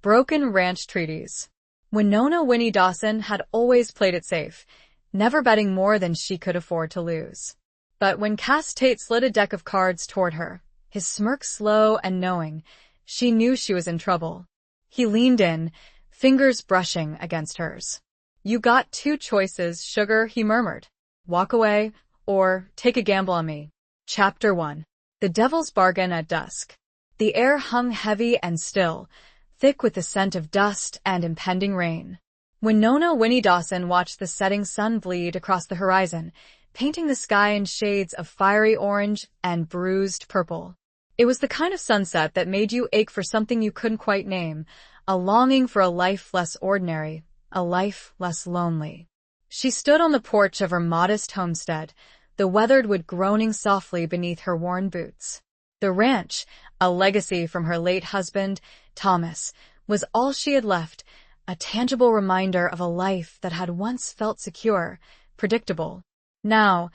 Broken Ranch Treaties. Winona Winnie Dawson had always played it safe, never betting more than she could afford to lose. But when Cass Tate slid a deck of cards toward her, his smirk slow and knowing, she knew she was in trouble. He leaned in, fingers brushing against hers. "You got two choices, sugar," he murmured. "Walk away, or take a gamble on me." Chapter 1. The Devil's Bargain at Dusk. The air hung heavy and still, thick with the scent of dust and impending rain. Winona Winnie Dawson watched the setting sun bleed across the horizon, painting the sky in shades of fiery orange and bruised purple. It was the kind of sunset that made you ache for something you couldn't quite name, a longing for a life less ordinary, a life less lonely. She stood on the porch of her modest homestead, the weathered wood groaning softly beneath her worn boots. The ranch, a legacy from her late husband, Thomas, was all she had left, a tangible reminder of a life that had once felt secure, predictable. Now,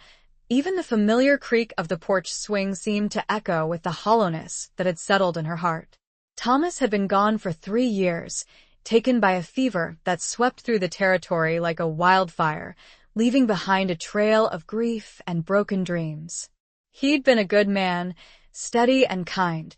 even the familiar creak of the porch swing seemed to echo with the hollowness that had settled in her heart. Thomas had been gone for 3 years, taken by a fever that swept through the territory like a wildfire, leaving behind a trail of grief and broken dreams. He'd been a good man, steady and kind,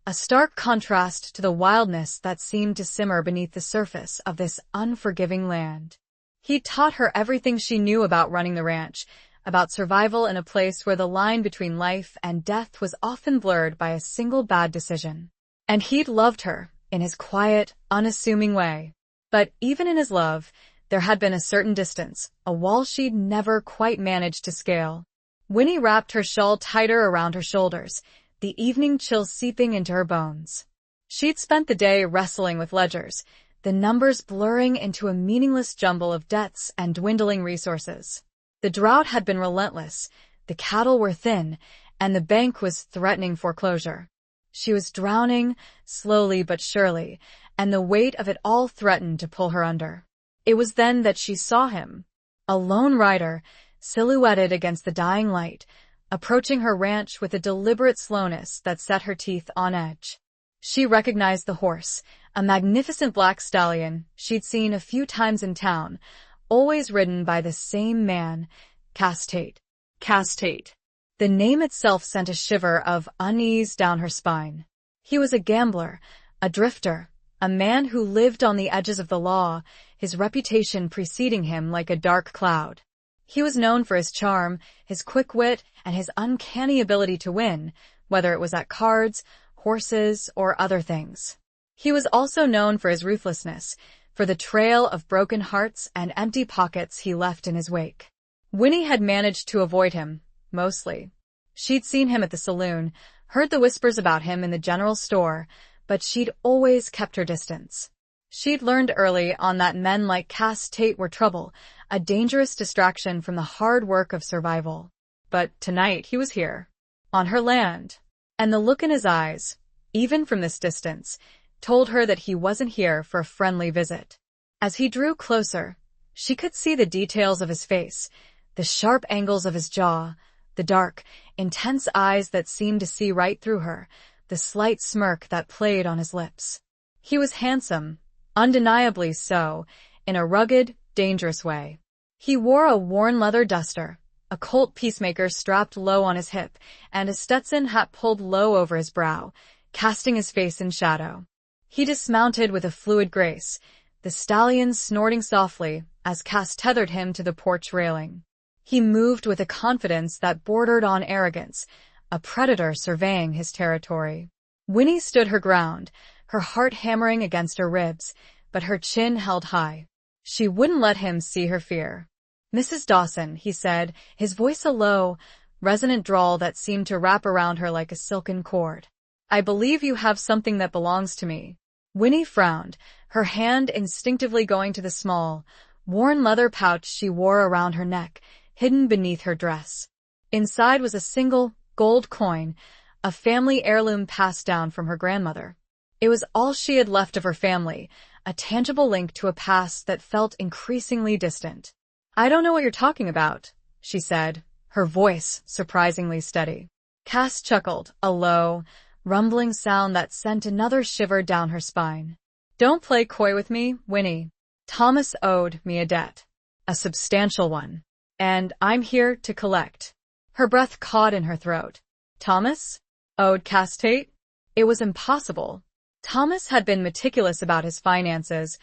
a stark contrast to the wildness that seemed to simmer beneath the surface of this unforgiving land. He'd taught her everything she knew about running the ranch, about survival in a place where the line between life and death was often blurred by a single bad decision. And he'd loved her, in his quiet, unassuming way. But even in his love, there had been a certain distance, a wall she'd never quite managed to scale. Winnie wrapped her shawl tighter around her shoulders, the evening chill seeping into her bones. She'd spent the day wrestling with ledgers, the numbers blurring into a meaningless jumble of debts and dwindling resources. The drought had been relentless, the cattle were thin, and the bank was threatening foreclosure. She was drowning, slowly but surely, and the weight of it all threatened to pull her under. It was then that she saw him, a lone rider, silhouetted against the dying light, approaching her ranch with a deliberate slowness that set her teeth on edge. She recognized the horse, a magnificent black stallion she'd seen a few times in town, always ridden by the same man, Cass Tate. Cass Tate. The name itself sent a shiver of unease down her spine. He was a gambler, a drifter, a man who lived on the edges of the law, his reputation preceding him like a dark cloud. He was known for his charm, his quick wit, and his uncanny ability to win, whether it was at cards, horses, or other things. He was also known for his ruthlessness, for the trail of broken hearts and empty pockets he left in his wake. Winnie had managed to avoid him, mostly. She'd seen him at the saloon, heard the whispers about him in the general store, but she'd always kept her distance. She'd learned early on that men like Cass Tate were trouble, a dangerous distraction from the hard work of survival. But tonight he was here, on her land, and the look in his eyes, even from this distance, told her that he wasn't here for a friendly visit. As he drew closer, she could see the details of his face, the sharp angles of his jaw, the dark, intense eyes that seemed to see right through her, the slight smirk that played on his lips. He was handsome, undeniably so, in a rugged, dangerous way. He wore a worn leather duster, a Colt Peacemaker strapped low on his hip, and a Stetson hat pulled low over his brow, casting his face in shadow. He dismounted with a fluid grace, the stallion snorting softly as Cass tethered him to the porch railing. He moved with a confidence that bordered on arrogance, a predator surveying his territory. Winnie stood her ground, her heart hammering against her ribs, but her chin held high. She wouldn't let him see her fear. "Mrs. Dawson," he said, his voice a low, resonant drawl that seemed to wrap around her like a silken cord. "I believe you have something that belongs to me." Winnie frowned, her hand instinctively going to the small, worn leather pouch she wore around her neck, hidden beneath her dress. Inside was a single, gold coin, a family heirloom passed down from her grandmother. It was all she had left of her family, a tangible link to a past that felt increasingly distant. "I don't know what you're talking about," she said, her voice surprisingly steady. Cass chuckled, a low, rumbling sound that sent another shiver down her spine. Don't play coy with me, Winnie. Thomas owed me a debt. A substantial one. And I'm here to collect. Her breath caught in her throat. Thomas? Owed Cass Tate? It was impossible. Thomas had been meticulous about his finances,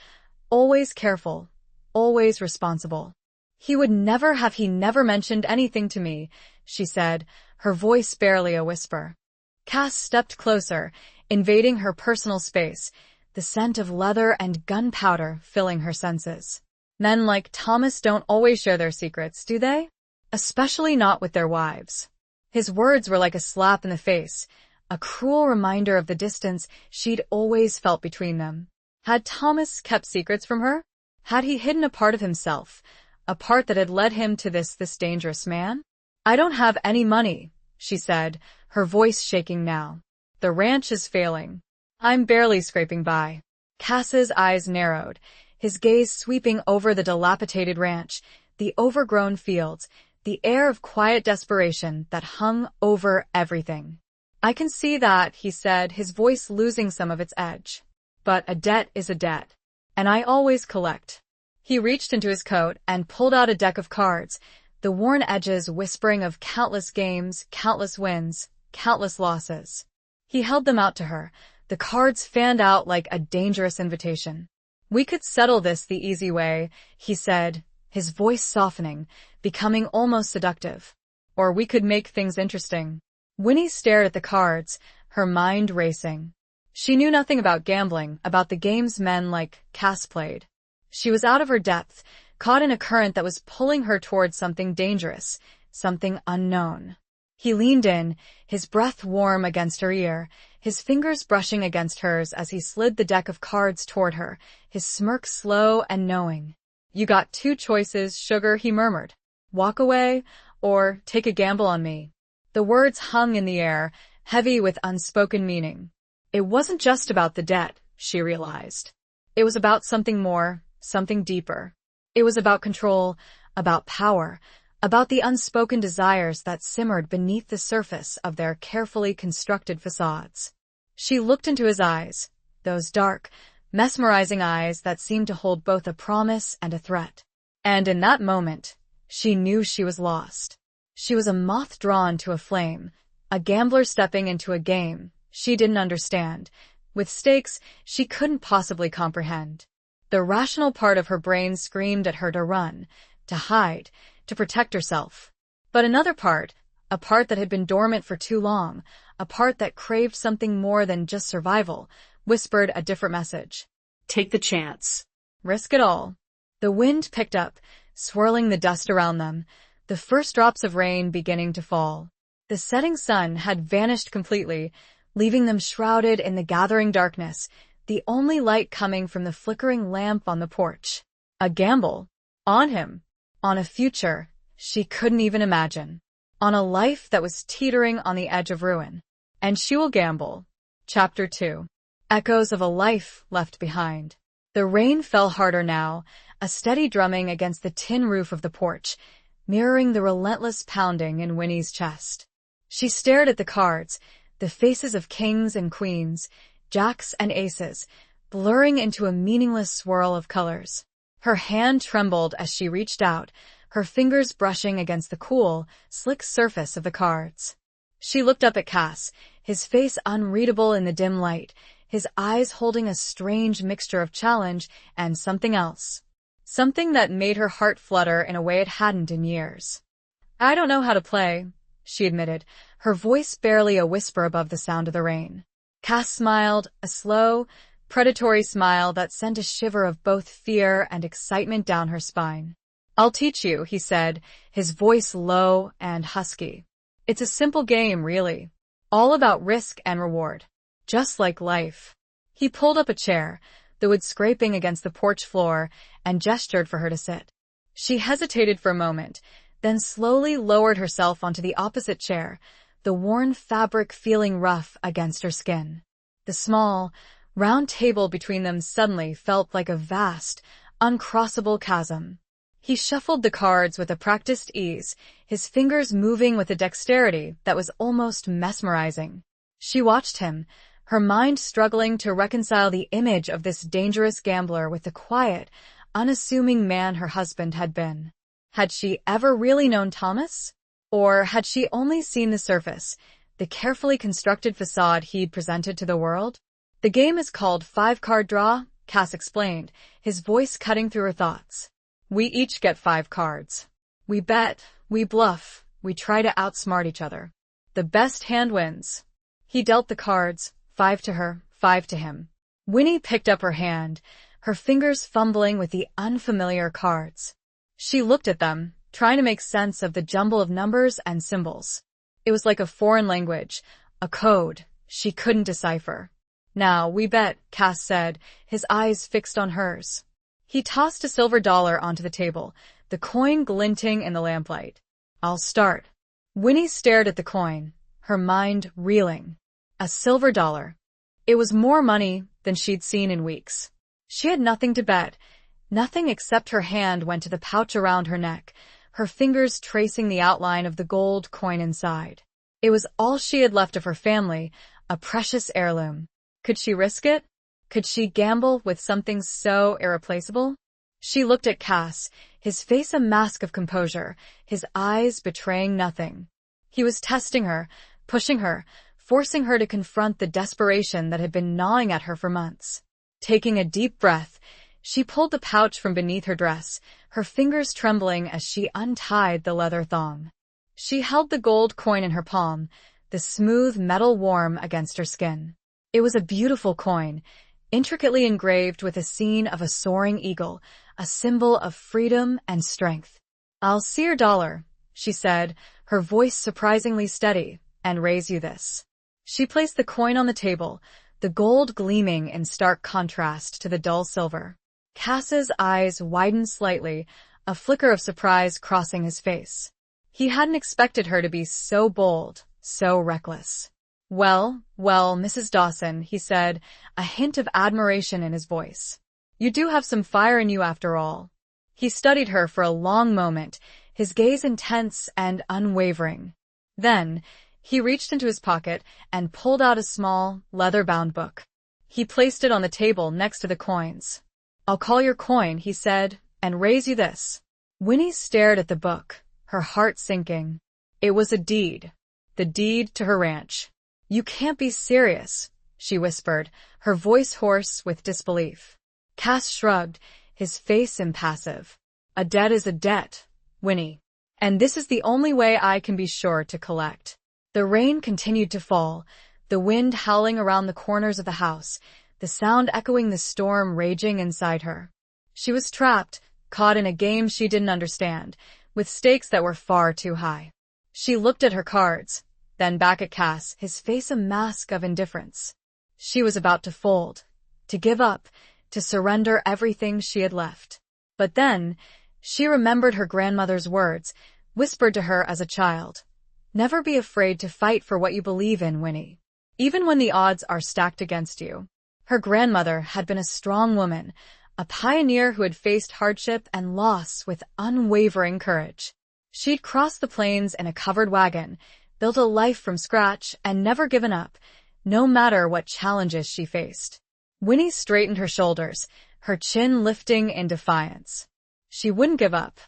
always careful, always responsible. He never mentioned anything to me, she said, her voice barely a whisper. Cass stepped closer, invading her personal space, the scent of leather and gunpowder filling her senses. Men like Thomas don't always share their secrets, do they? Especially not with their wives. His words were like a slap in the face, a cruel reminder of the distance she'd always felt between them. Had Thomas kept secrets from her? Had he hidden a part of himself, a part that had led him to this dangerous man? I don't have any money, she said, her voice shaking now. The ranch is failing. I'm barely scraping by. Cass's eyes narrowed, his gaze sweeping over the dilapidated ranch, the overgrown fields, the air of quiet desperation that hung over everything. I can see that, he said, his voice losing some of its edge. But a debt is a debt. And I always collect. He reached into his coat and pulled out a deck of cards, the worn edges whispering of countless games, countless wins, countless losses. He held them out to her, the cards fanned out like a dangerous invitation. We could settle this the easy way, he said, his voice softening, becoming almost seductive. Or we could make things interesting. Winnie stared at the cards, her mind racing. She knew nothing about gambling, about the games men like Cass played. She was out of her depth, caught in a current that was pulling her towards something dangerous, something unknown. He leaned in, his breath warm against her ear, his fingers brushing against hers as he slid the deck of cards toward her, his smirk slow and knowing. You got two choices, sugar, he murmured. Walk away, or take a gamble on me. The words hung in the air, heavy with unspoken meaning. It wasn't just about the debt, she realized. It was about something more, something deeper. It was about control, about power, about the unspoken desires that simmered beneath the surface of their carefully constructed facades. She looked into his eyes, those dark, mesmerizing eyes that seemed to hold both a promise and a threat. And in that moment, she knew she was lost. She was a moth drawn to a flame, a gambler stepping into a game she didn't understand, with stakes she couldn't possibly comprehend. The rational part of her brain screamed at her to run, to hide, to protect herself. But another part, a part that had been dormant for too long, a part that craved something more than just survival, whispered a different message. Take the chance. Risk it all. The wind picked up, swirling the dust around them, the first drops of rain beginning to fall. The setting sun had vanished completely, leaving them shrouded in the gathering darkness, the only light coming from the flickering lamp on the porch. A gamble. On him. On a future she couldn't even imagine. On a life that was teetering on the edge of ruin. And she will gamble. Chapter 2. Echoes of a life left behind. The rain fell harder now, a steady drumming against the tin roof of the porch, mirroring the relentless pounding in Winnie's chest. She stared at the cards, the faces of kings and queens, jacks and aces, blurring into a meaningless swirl of colors. Her hand trembled as she reached out, her fingers brushing against the cool, slick surface of the cards. She looked up at Cass, his face unreadable in the dim light, his eyes holding a strange mixture of challenge and something else. Something that made her heart flutter in a way it hadn't in years. I don't know how to play, she admitted, her voice barely a whisper above the sound of the rain. Cass smiled, a slow, predatory smile that sent a shiver of both fear and excitement down her spine. I'll teach you, he said, his voice low and husky. It's a simple game, really. All about risk and reward. Just like life. He pulled up a chair, the wood scraping against the porch floor, and gestured for her to sit. She hesitated for a moment, then slowly lowered herself onto the opposite chair, the worn fabric feeling rough against her skin. The small, round table between them suddenly felt like a vast, uncrossable chasm. He shuffled the cards with a practiced ease, his fingers moving with a dexterity that was almost mesmerizing. She watched him, her mind struggling to reconcile the image of this dangerous gambler with the quiet, unassuming man her husband had been. Had she ever really known Thomas? Or had she only seen the surface, the carefully constructed facade he'd presented to the world? The game is called 5-card draw, Cass explained, his voice cutting through her thoughts. We each get 5 cards. We bet, we bluff, we try to outsmart each other. The best hand wins. He dealt the cards, 5 to her, 5 to him. Winnie picked up her hand, her fingers fumbling with the unfamiliar cards. She looked at them, trying to make sense of the jumble of numbers and symbols. It was like a foreign language, a code she couldn't decipher. Now, we bet, Cass said, his eyes fixed on hers. He tossed a silver dollar onto the table, the coin glinting in the lamplight. I'll start. Winnie stared at the coin, her mind reeling. A silver dollar. It was more money than she'd seen in weeks. She had nothing to bet. Nothing except her hand went to the pouch around her neck, her fingers tracing the outline of the gold coin inside. It was all she had left of her family, a precious heirloom. Could she risk it? Could she gamble with something so irreplaceable? She looked at Cass, his face a mask of composure, his eyes betraying nothing. He was testing her, pushing her, forcing her to confront the desperation that had been gnawing at her for months. Taking a deep breath, she pulled the pouch from beneath her dress, her fingers trembling as she untied the leather thong. She held the gold coin in her palm, the smooth metal warm against her skin. It was a beautiful coin, intricately engraved with a scene of a soaring eagle, a symbol of freedom and strength. I'll see your dollar, she said, her voice surprisingly steady, and raise you this. She placed the coin on the table, the gold gleaming in stark contrast to the dull silver. Cass's eyes widened slightly, a flicker of surprise crossing his face. He hadn't expected her to be so bold, so reckless. Well, Mrs. Dawson, he said, a hint of admiration in his voice. You do have some fire in you after all. He studied her for a long moment, his gaze intense and unwavering. Then, he reached into his pocket and pulled out a small, leather-bound book. He placed it on the table next to the coins. I'll call your coin, he said, and raise you this. Winnie stared at the book, her heart sinking. It was a deed. The deed to her ranch. You can't be serious, she whispered, her voice hoarse with disbelief. Cass shrugged, his face impassive. A debt is a debt, Winnie. And this is the only way I can be sure to collect. The rain continued to fall, the wind howling around the corners of the house, the sound echoing the storm raging inside her. She was trapped, caught in a game she didn't understand, with stakes that were far too high. She looked at her cards, then back at Cass, his face a mask of indifference. She was about to fold, to give up, to surrender everything she had left. But then, she remembered her grandmother's words, whispered to her as a child. Never be afraid to fight for what you believe in, Winnie. Even when the odds are stacked against you. Her grandmother had been a strong woman, a pioneer who had faced hardship and loss with unwavering courage. She'd crossed the plains in a covered wagon, built a life from scratch, and never given up, no matter what challenges she faced. Winnie straightened her shoulders, her chin lifting in defiance. She wouldn't give up.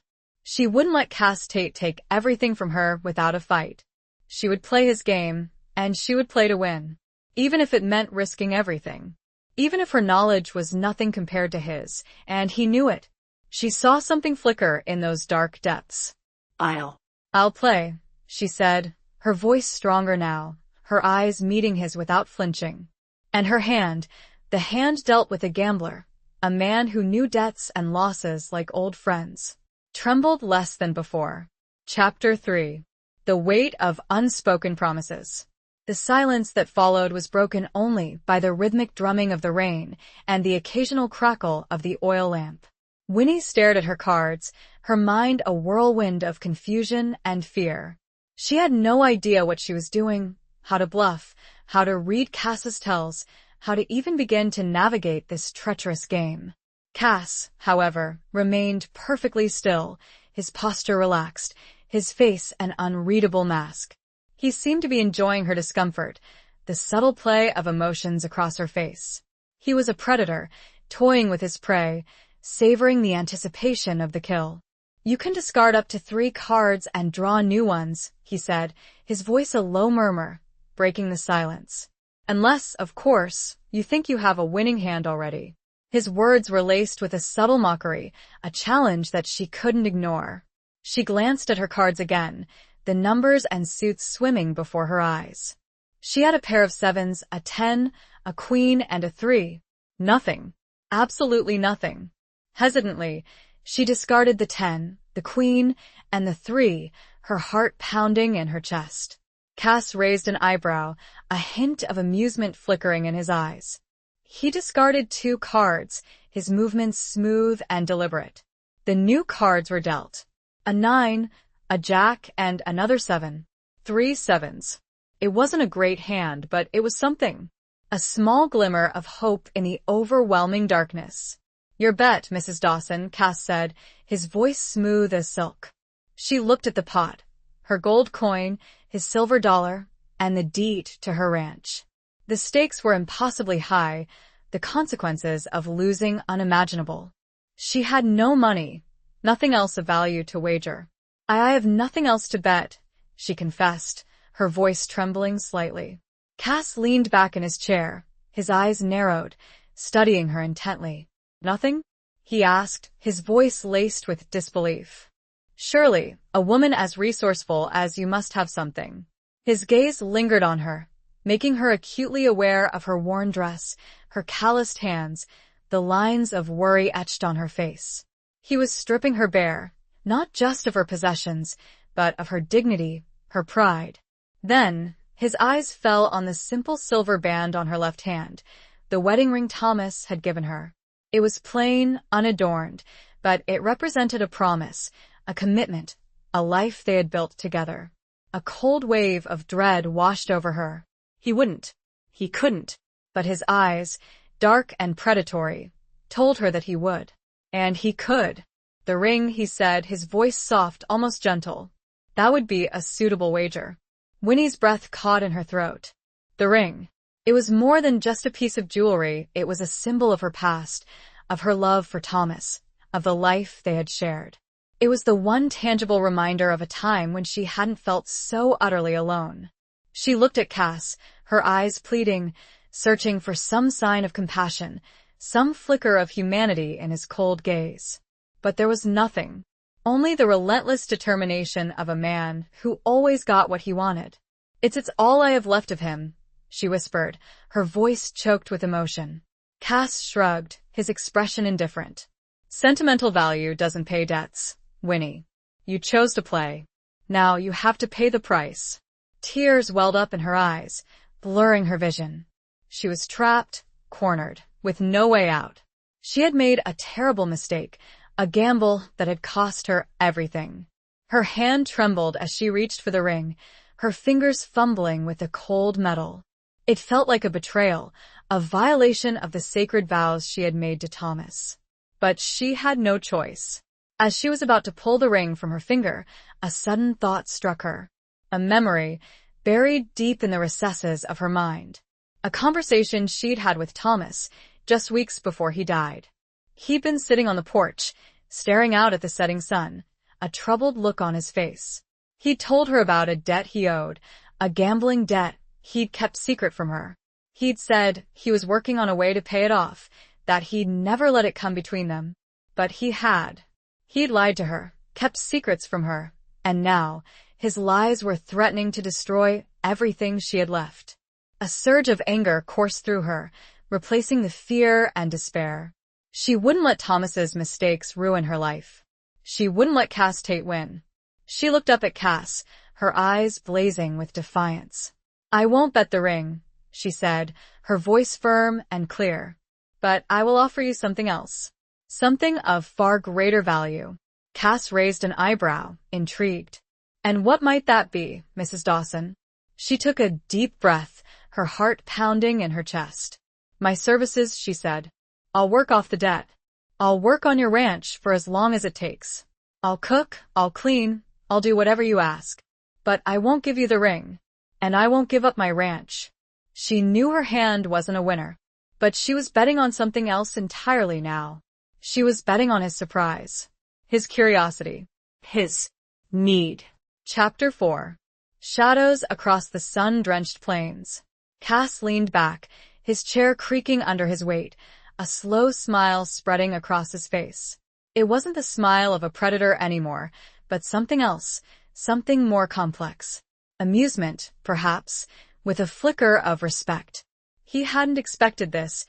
She wouldn't let Cass Tate take everything from her without a fight. She would play his game, and she would play to win, even if it meant risking everything. Even if her knowledge was nothing compared to his, and he knew it. She saw something flicker in those dark depths. I'll play, she said, her voice stronger now, her eyes meeting his without flinching. And her hand, the hand dealt with a gambler, a man who knew debts and losses like old friends, trembled less than before. Chapter 3. The Weight of Unspoken Promises. The silence that followed was broken only by the rhythmic drumming of the rain and the occasional crackle of the oil lamp. Winnie stared at her cards, her mind a whirlwind of confusion and fear. She had no idea what she was doing, how to bluff, how to read Cass's tells, how to even begin to navigate this treacherous game. Cass, however, remained perfectly still, his posture relaxed, his face an unreadable mask. He seemed to be enjoying her discomfort, the subtle play of emotions across her face. He was a predator, toying with his prey, savoring the anticipation of the kill. "You can discard up to 3 cards and draw new ones," he said, his voice a low murmur, breaking the silence. "Unless, of course, you think you have a winning hand already." His words were laced with a subtle mockery, a challenge that she couldn't ignore. She glanced at her cards again, the numbers and suits swimming before her eyes. She had a pair of 7s, a 10, a queen, and a 3. Nothing. Absolutely nothing. Hesitantly, she discarded the 10, the queen, and the 3, her heart pounding in her chest. Cass raised an eyebrow, a hint of amusement flickering in his eyes. He discarded 2 cards, his movements smooth and deliberate. The new cards were dealt. A 9, a jack, and another 7. 3 7s. It wasn't a great hand, but it was something. A small glimmer of hope in the overwhelming darkness. "Your bet, Mrs. Dawson," Cass said, his voice smooth as silk. She looked at the pot, her gold coin, his silver dollar, and the deed to her ranch. The stakes were impossibly high, the consequences of losing unimaginable. She had no money, nothing else of value to wager. I have nothing else to bet," she confessed, her voice trembling slightly. Cass leaned back in his chair, his eyes narrowed, studying her intently. "Nothing?" he asked, his voice laced with disbelief. "Surely, a woman as resourceful as you must have something." His gaze lingered on her, making her acutely aware of her worn dress, her calloused hands, the lines of worry etched on her face. He was stripping her bare, not just of her possessions, but of her dignity, her pride. Then, his eyes fell on the simple silver band on her left hand, the wedding ring Thomas had given her. It was plain, unadorned, but it represented a promise, a commitment, a life they had built together. A cold wave of dread washed over her. He couldn't, but his eyes, dark and predatory, told her that he would. And he could. "The ring," he said, his voice soft, almost gentle. "That would be a suitable wager." Winnie's breath caught in her throat. The ring. It was more than just a piece of jewelry, it was a symbol of her past, of her love for Thomas, of the life they had shared. It was the one tangible reminder of a time when she hadn't felt so utterly alone. She looked at Cass, her eyes pleading, searching for some sign of compassion, some flicker of humanity in his cold gaze. But there was nothing. Only the relentless determination of a man who always got what he wanted. It's all I have left of him," she whispered, her voice choked with emotion. Cass shrugged, his expression indifferent. "Sentimental value doesn't pay debts, Winnie. You chose to play. Now you have to pay the price." Tears welled up in her eyes, blurring her vision. She was trapped, cornered, with no way out. She had made a terrible mistake, a gamble that had cost her everything. Her hand trembled as she reached for the ring, her fingers fumbling with the cold metal. It felt like a betrayal, a violation of the sacred vows she had made to Thomas. But she had no choice. As she was about to pull the ring from her finger, a sudden thought struck her. A memory, buried deep in the recesses of her mind. A conversation she'd had with Thomas, just weeks before he died. He'd been sitting on the porch, staring out at the setting sun, a troubled look on his face. He'd told her about a debt he owed, a gambling debt he'd kept secret from her. He'd said he was working on a way to pay it off, that he'd never let it come between them. But he had. He'd lied to her, kept secrets from her, and now his lies were threatening to destroy everything she had left. A surge of anger coursed through her, replacing the fear and despair. She wouldn't let Thomas's mistakes ruin her life. She wouldn't let Cass Tate win. She looked up at Cass, her eyes blazing with defiance. "I won't bet the ring," she said, her voice firm and clear. "But I will offer you something else. Something of far greater value." Cass raised an eyebrow, intrigued. "And what might that be, Mrs. Dawson?" She took a deep breath, her heart pounding in her chest. "My services," she said. "I'll work off the debt. I'll work on your ranch for as long as it takes. I'll cook, I'll clean, I'll do whatever you ask. But I won't give you the ring. And I won't give up my ranch." She knew her hand wasn't a winner, but she was betting on something else entirely now. She was betting on his surprise, his curiosity, his need. Chapter 4. Shadows across the sun-drenched plains. Cass leaned back, his chair creaking under his weight, a slow smile spreading across his face. It wasn't the smile of a predator anymore, but something else, something more complex. Amusement, perhaps, with a flicker of respect. He hadn't expected this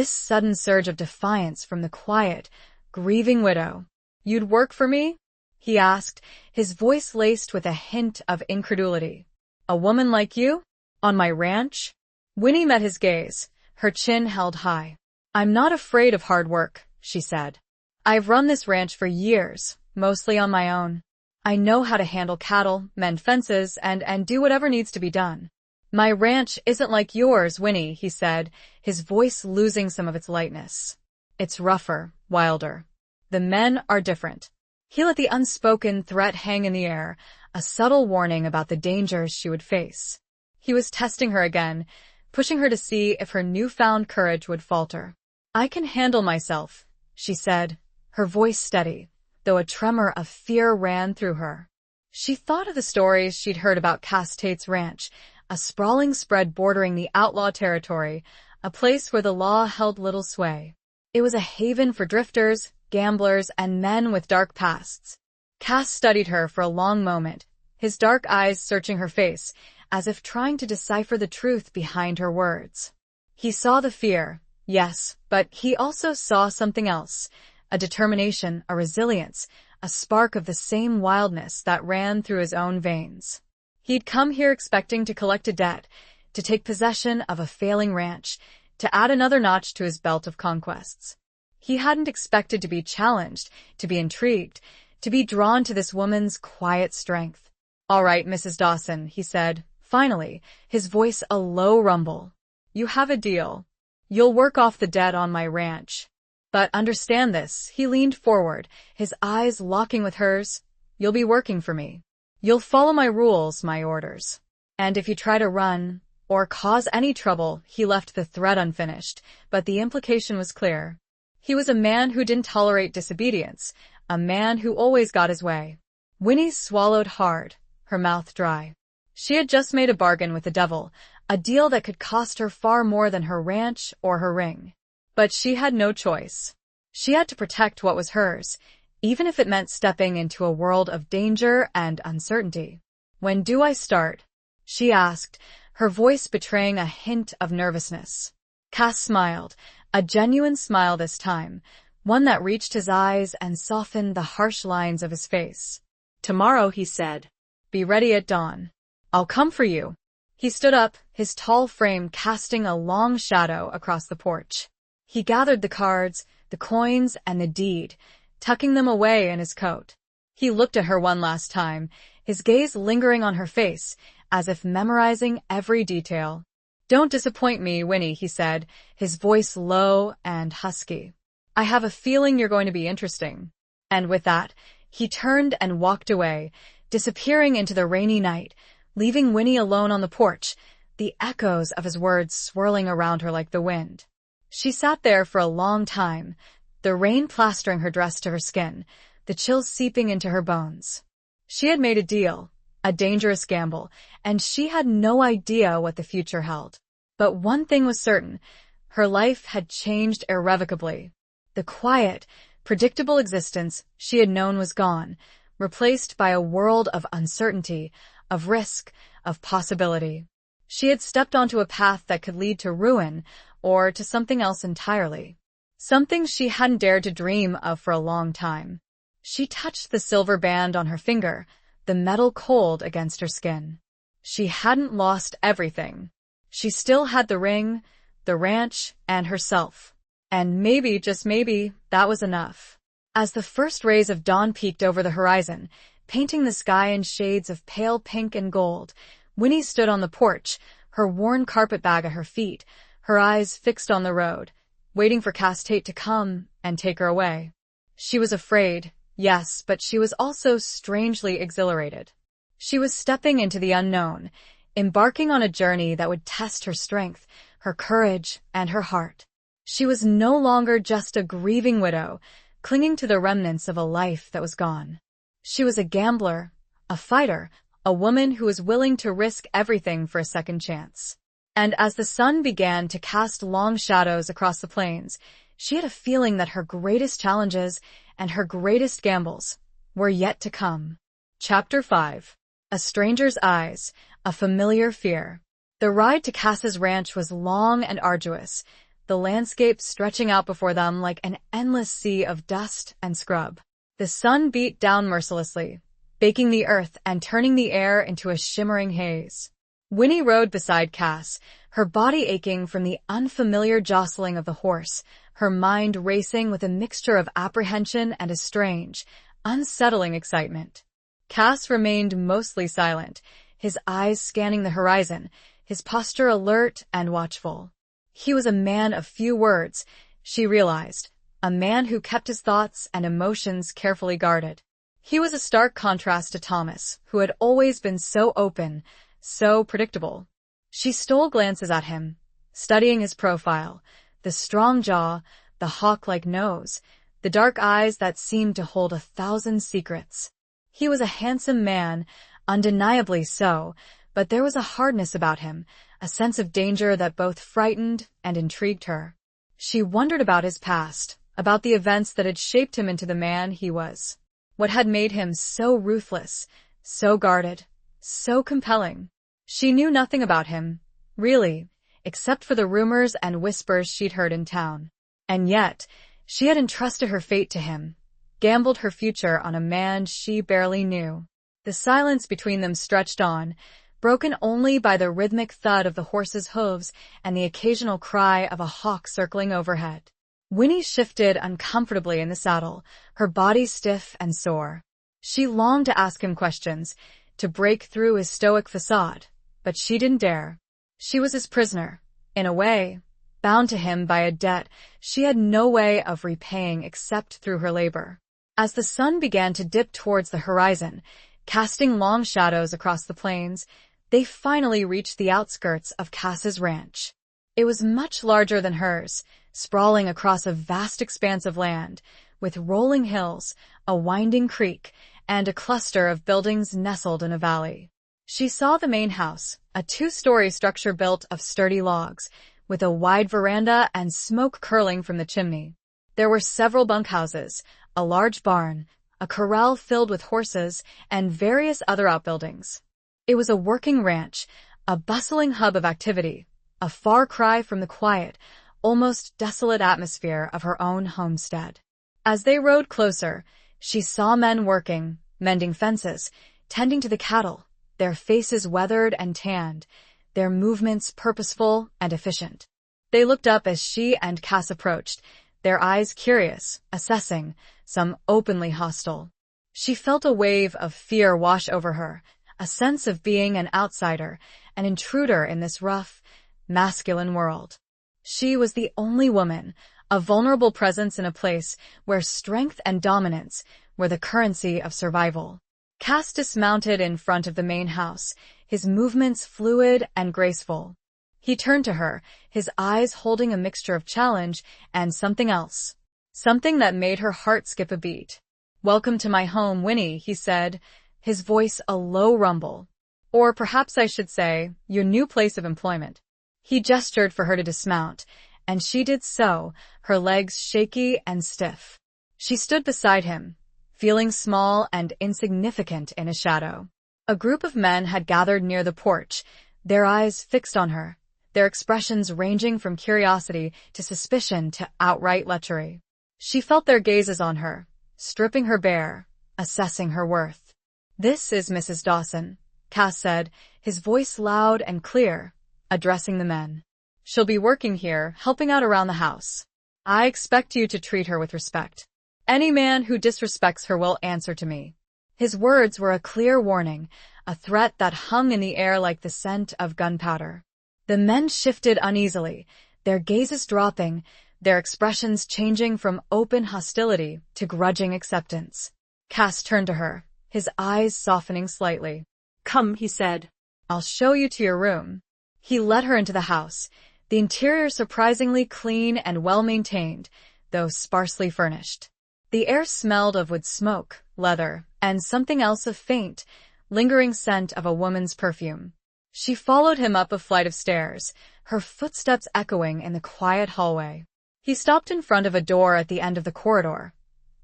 sudden surge of defiance from the quiet, grieving widow. "You'd work for me?" he asked, his voice laced with a hint of incredulity. "A woman like you? On my ranch?" Winnie met his gaze, her chin held high. "I'm not afraid of hard work," she said. "I've run this ranch for years, mostly on my own. I know how to handle cattle, mend fences, and do whatever needs to be done." "My ranch isn't like yours, Winnie," he said, his voice losing some of its lightness. "It's rougher, wilder. The men are different." He let the unspoken threat hang in the air, a subtle warning about the dangers she would face. He was testing her again, pushing her to see if her newfound courage would falter. "I can handle myself," she said, her voice steady, though a tremor of fear ran through her. She thought of the stories she'd heard about Cass Tate's ranch, a sprawling spread bordering the outlaw territory, a place where the law held little sway. It was a haven for drifters, gamblers, and men with dark pasts. Cass studied her for a long moment, his dark eyes searching her face, as if trying to decipher the truth behind her words. He saw the fear, yes, but he also saw something else, a determination, a resilience, a spark of the same wildness that ran through his own veins. He'd come here expecting to collect a debt, to take possession of a failing ranch, to add another notch to his belt of conquests. He hadn't expected to be challenged, to be intrigued, to be drawn to this woman's quiet strength. "All right, Mrs. Dawson," he said, finally, his voice a low rumble. "You have a deal. You'll work off the debt on my ranch. But understand this," he leaned forward, his eyes locking with hers. "You'll be working for me. You'll follow my rules, my orders. And if you try to run, or cause any trouble," he left the threat unfinished, but the implication was clear. He was a man who didn't tolerate disobedience, a man who always got his way. Winnie swallowed hard, her mouth dry. She had just made a bargain with the devil, a deal that could cost her far more than her ranch or her ring. But she had no choice. She had to protect what was hers, even if it meant stepping into a world of danger and uncertainty. "When do I start?" she asked, her voice betraying a hint of nervousness. Cass smiled, a genuine smile this time, one that reached his eyes and softened the harsh lines of his face. "Tomorrow," he said. "Be ready at dawn. I'll come for you." He stood up, his tall frame casting a long shadow across the porch. He gathered the cards, the coins, and the deed, tucking them away in his coat. He looked at her one last time, his gaze lingering on her face, as if memorizing every detail. "Don't disappoint me, Winnie," he said, his voice low and husky. "I have a feeling you're going to be interesting." And with that, he turned and walked away, disappearing into the rainy night, leaving Winnie alone on the porch, the echoes of his words swirling around her like the wind. She sat there for a long time, the rain plastering her dress to her skin, the chills seeping into her bones. She had made a deal, a dangerous gamble, and she had no idea what the future held. But one thing was certain, her life had changed irrevocably. The quiet, predictable existence she had known was gone, replaced by a world of uncertainty, of risk, of possibility. She had stepped onto a path that could lead to ruin, or to something else entirely. Something she hadn't dared to dream of for a long time. She touched the silver band on her finger, the metal cold against her skin. She hadn't lost everything. She still had the ring, the ranch, and herself. And maybe, just maybe, that was enough. As the first rays of dawn peeked over the horizon, painting the sky in shades of pale pink and gold, Winnie stood on the porch, her worn carpetbag at her feet, her eyes fixed on the road, waiting for Cass Tate to come and take her away. She was afraid, yes, but she was also strangely exhilarated. She was stepping into the unknown, embarking on a journey that would test her strength, her courage, and her heart. She was no longer just a grieving widow, clinging to the remnants of a life that was gone. She was a gambler, a fighter, a woman who was willing to risk everything for a second chance. And as the sun began to cast long shadows across the plains, she had a feeling that her greatest challenges and her greatest gambles were yet to come. Chapter 5. A Stranger's Eyes, a Familiar Fear. The ride to Cass's ranch was long and arduous, the landscape stretching out before them like an endless sea of dust and scrub. The sun beat down mercilessly, baking the earth and turning the air into a shimmering haze. Winnie rode beside Cass, her body aching from the unfamiliar jostling of the horse, her mind racing with a mixture of apprehension and a strange, unsettling excitement. Cass remained mostly silent, his eyes scanning the horizon, his posture alert and watchful. He was a man of few words, she realized, a man who kept his thoughts and emotions carefully guarded. He was a stark contrast to Thomas, who had always been so open, so predictable. She stole glances at him, studying his profile, the strong jaw, the hawk-like nose, the dark eyes that seemed to hold 1,000 secrets. He was a handsome man, undeniably so, but there was a hardness about him, a sense of danger that both frightened and intrigued her. She wondered about his past, about the events that had shaped him into the man he was. What had made him so ruthless, so guarded, so compelling? She knew nothing about him, really, except for the rumors and whispers she'd heard in town. And yet, she had entrusted her fate to him, gambled her future on a man she barely knew. The silence between them stretched on, broken only by the rhythmic thud of the horse's hooves and the occasional cry of a hawk circling overhead. Winnie shifted uncomfortably in the saddle, her body stiff and sore. She longed to ask him questions, to break through his stoic facade, but she didn't dare. She was his prisoner, in a way, bound to him by a debt she had no way of repaying except through her labor. As the sun began to dip towards the horizon, casting long shadows across the plains, they finally reached the outskirts of Cass's ranch. It was much larger than hers, sprawling across a vast expanse of land, with rolling hills, a winding creek, and a cluster of buildings nestled in a valley. She saw the main house, a 2-story structure built of sturdy logs, with a wide veranda and smoke curling from the chimney. There were several bunkhouses, a large barn, a corral filled with horses, and various other outbuildings. It was a working ranch, a bustling hub of activity, a far cry from the quiet, almost desolate atmosphere of her own homestead. As they rode closer, she saw men working, mending fences, tending to the cattle, their faces weathered and tanned, their movements purposeful and efficient. They looked up as she and Cass approached, their eyes curious, assessing, some openly hostile. She felt a wave of fear wash over her, a sense of being an outsider, an intruder in this rough, masculine world. She was the only woman, a vulnerable presence in a place where strength and dominance were the currency of survival. Cass dismounted in front of the main house, his movements fluid and graceful. He turned to her, his eyes holding a mixture of challenge and something else. Something that made her heart skip a beat. "Welcome to my home, Winnie," he said, his voice a low rumble. "Or perhaps I should say, your new place of employment." He gestured for her to dismount, and she did so, her legs shaky and stiff. She stood beside him, feeling small and insignificant in his shadow. A group of men had gathered near the porch, their eyes fixed on her, their expressions ranging from curiosity to suspicion to outright lechery. She felt their gazes on her, stripping her bare, assessing her worth. "This is Mrs. Dawson," Cass said, his voice loud and clear, addressing the men. "She'll be working here, helping out around the house. I expect you to treat her with respect. Any man who disrespects her will answer to me." His words were a clear warning, a threat that hung in the air like the scent of gunpowder. The men shifted uneasily, their gazes dropping, their expressions changing from open hostility to grudging acceptance. Cass turned to her, his eyes softening slightly. "Come," he said. I'll show you to your room. He led her into the house, the interior surprisingly clean and well-maintained, though sparsely furnished. The air smelled of wood smoke, leather, and something else of faint, lingering scent of a woman's perfume. She followed him up a flight of stairs, her footsteps echoing in the quiet hallway. He stopped in front of a door at the end of the corridor,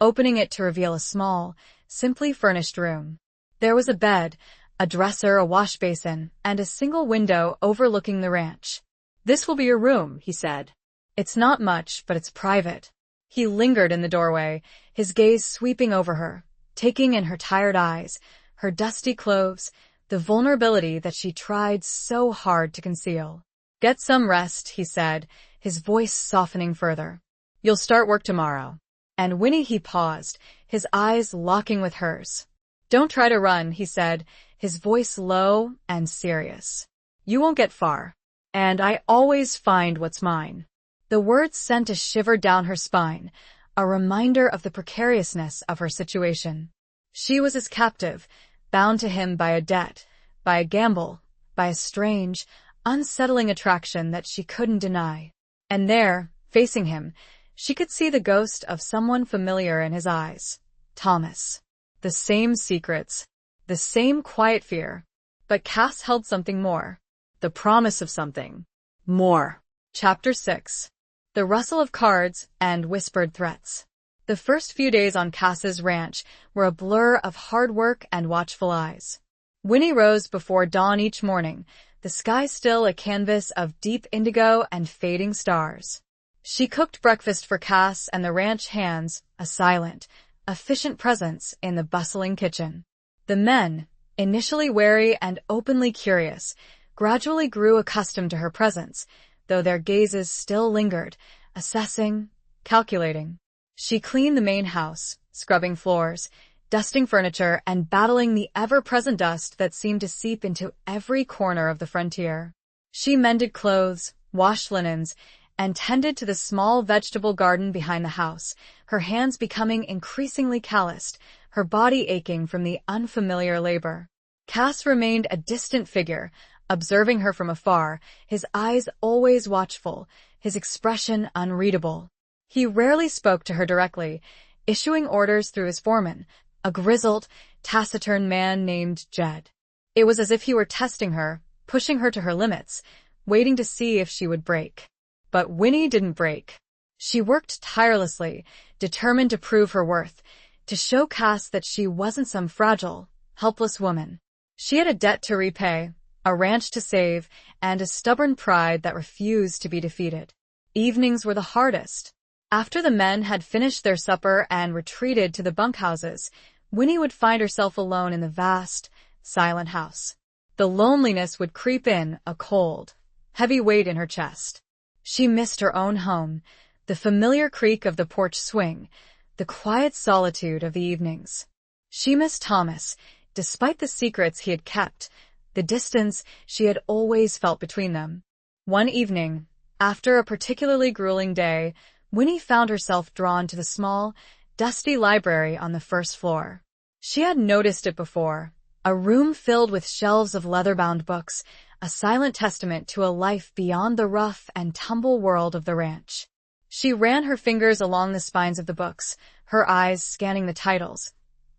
opening it to reveal a small, simply furnished room. There was a bed, a dresser, a wash basin, and a single window overlooking the ranch. "This will be your room," he said. "It's not much, but it's private." He lingered in the doorway, his gaze sweeping over her, taking in her tired eyes, her dusty clothes, the vulnerability that she tried so hard to conceal. "Get some rest," he said, his voice softening further. "You'll start work tomorrow." And Winnie, he paused, his eyes locking with hers. "Don't try to run," he said, his voice low and serious. "You won't get far. And I always find what's mine." The words sent a shiver down her spine, a reminder of the precariousness of her situation. She was his captive, bound to him by a debt, by a gamble, by a strange, unsettling attraction that she couldn't deny. And there, facing him, she could see the ghost of someone familiar in his eyes. Thomas. The same secrets, the same quiet fear. But Cass held something more. The promise of something more. Chapter 6. The rustle of cards and whispered threats. The first few days on Cass's ranch were a blur of hard work and watchful eyes. Winnie rose before dawn each morning, the sky still a canvas of deep indigo and fading stars. She cooked breakfast for Cass and the ranch hands, a silent, efficient presence in the bustling kitchen. The men, initially wary and openly curious, gradually grew accustomed to her presence, though their gazes still lingered, assessing, calculating. She cleaned the main house, scrubbing floors, dusting furniture, and battling the ever-present dust that seemed to seep into every corner of the frontier. She mended clothes, washed linens, and tended to the small vegetable garden behind the house, her hands becoming increasingly calloused, her body aching from the unfamiliar labor. Cass remained a distant figure, observing her from afar, his eyes always watchful, his expression unreadable. He rarely spoke to her directly, issuing orders through his foreman, a grizzled, taciturn man named Jed. It was as if he were testing her, pushing her to her limits, waiting to see if she would break. But Winnie didn't break. She worked tirelessly, determined to prove her worth, to show Cass that she wasn't some fragile, helpless woman. She had a debt to repay, a ranch to save, and a stubborn pride that refused to be defeated. Evenings were the hardest. After the men had finished their supper and retreated to the bunkhouses, Winnie would find herself alone in the vast, silent house. The loneliness would creep in, a cold, heavy weight in her chest. She missed her own home, the familiar creak of the porch swing, the quiet solitude of the evenings. She missed Thomas, despite the secrets he had kept, the distance she had always felt between them. One evening, after a particularly grueling day, Winnie found herself drawn to the small, dusty library on the first floor. She had noticed it before, a room filled with shelves of leather-bound books, a silent testament to a life beyond the rough and tumble world of the ranch. She ran her fingers along the spines of the books, her eyes scanning the titles.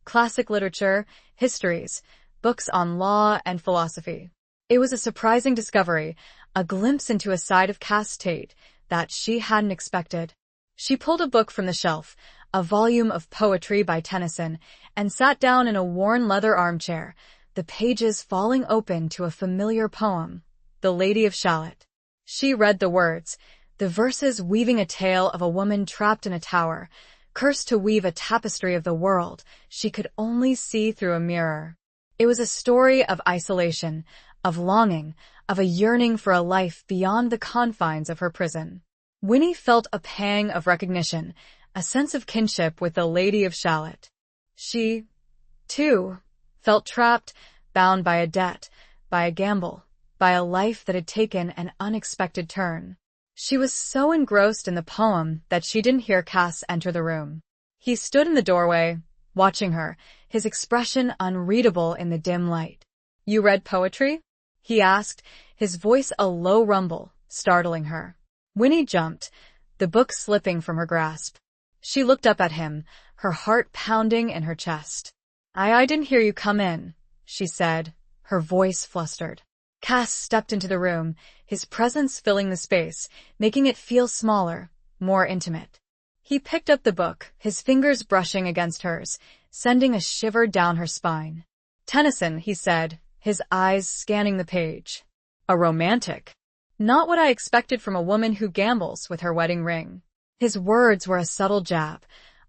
Classic literature, histories, books on law and philosophy. It was a surprising discovery, a glimpse into a side of Cass Tate that she hadn't expected. She pulled a book from the shelf, a volume of poetry by Tennyson, and sat down in a worn leather armchair, the pages falling open to a familiar poem, The Lady of Shalott. She read the words, the verses weaving a tale of a woman trapped in a tower, cursed to weave a tapestry of the world she could only see through a mirror. It was a story of isolation, of longing, of a yearning for a life beyond the confines of her prison. Winnie felt a pang of recognition, a sense of kinship with the Lady of Shalott. She, too, felt trapped, bound by a debt, by a gamble, by a life that had taken an unexpected turn. She was so engrossed in the poem that she didn't hear Cass enter the room. He stood in the doorway, watching her, his expression unreadable in the dim light. "You read poetry?" he asked, his voice a low rumble, startling her. Winnie jumped, the book slipping from her grasp. She looked up at him, her heart pounding in her chest. I didn't hear you come in, she said, her voice flustered. Cass stepped into the room, his presence filling the space, making it feel smaller, more intimate. He picked up the book, his fingers brushing against hers, sending a shiver down her spine. Tennyson, he said, his eyes scanning the page. A romantic. Not what I expected from a woman who gambles with her wedding ring. His words were a subtle jab,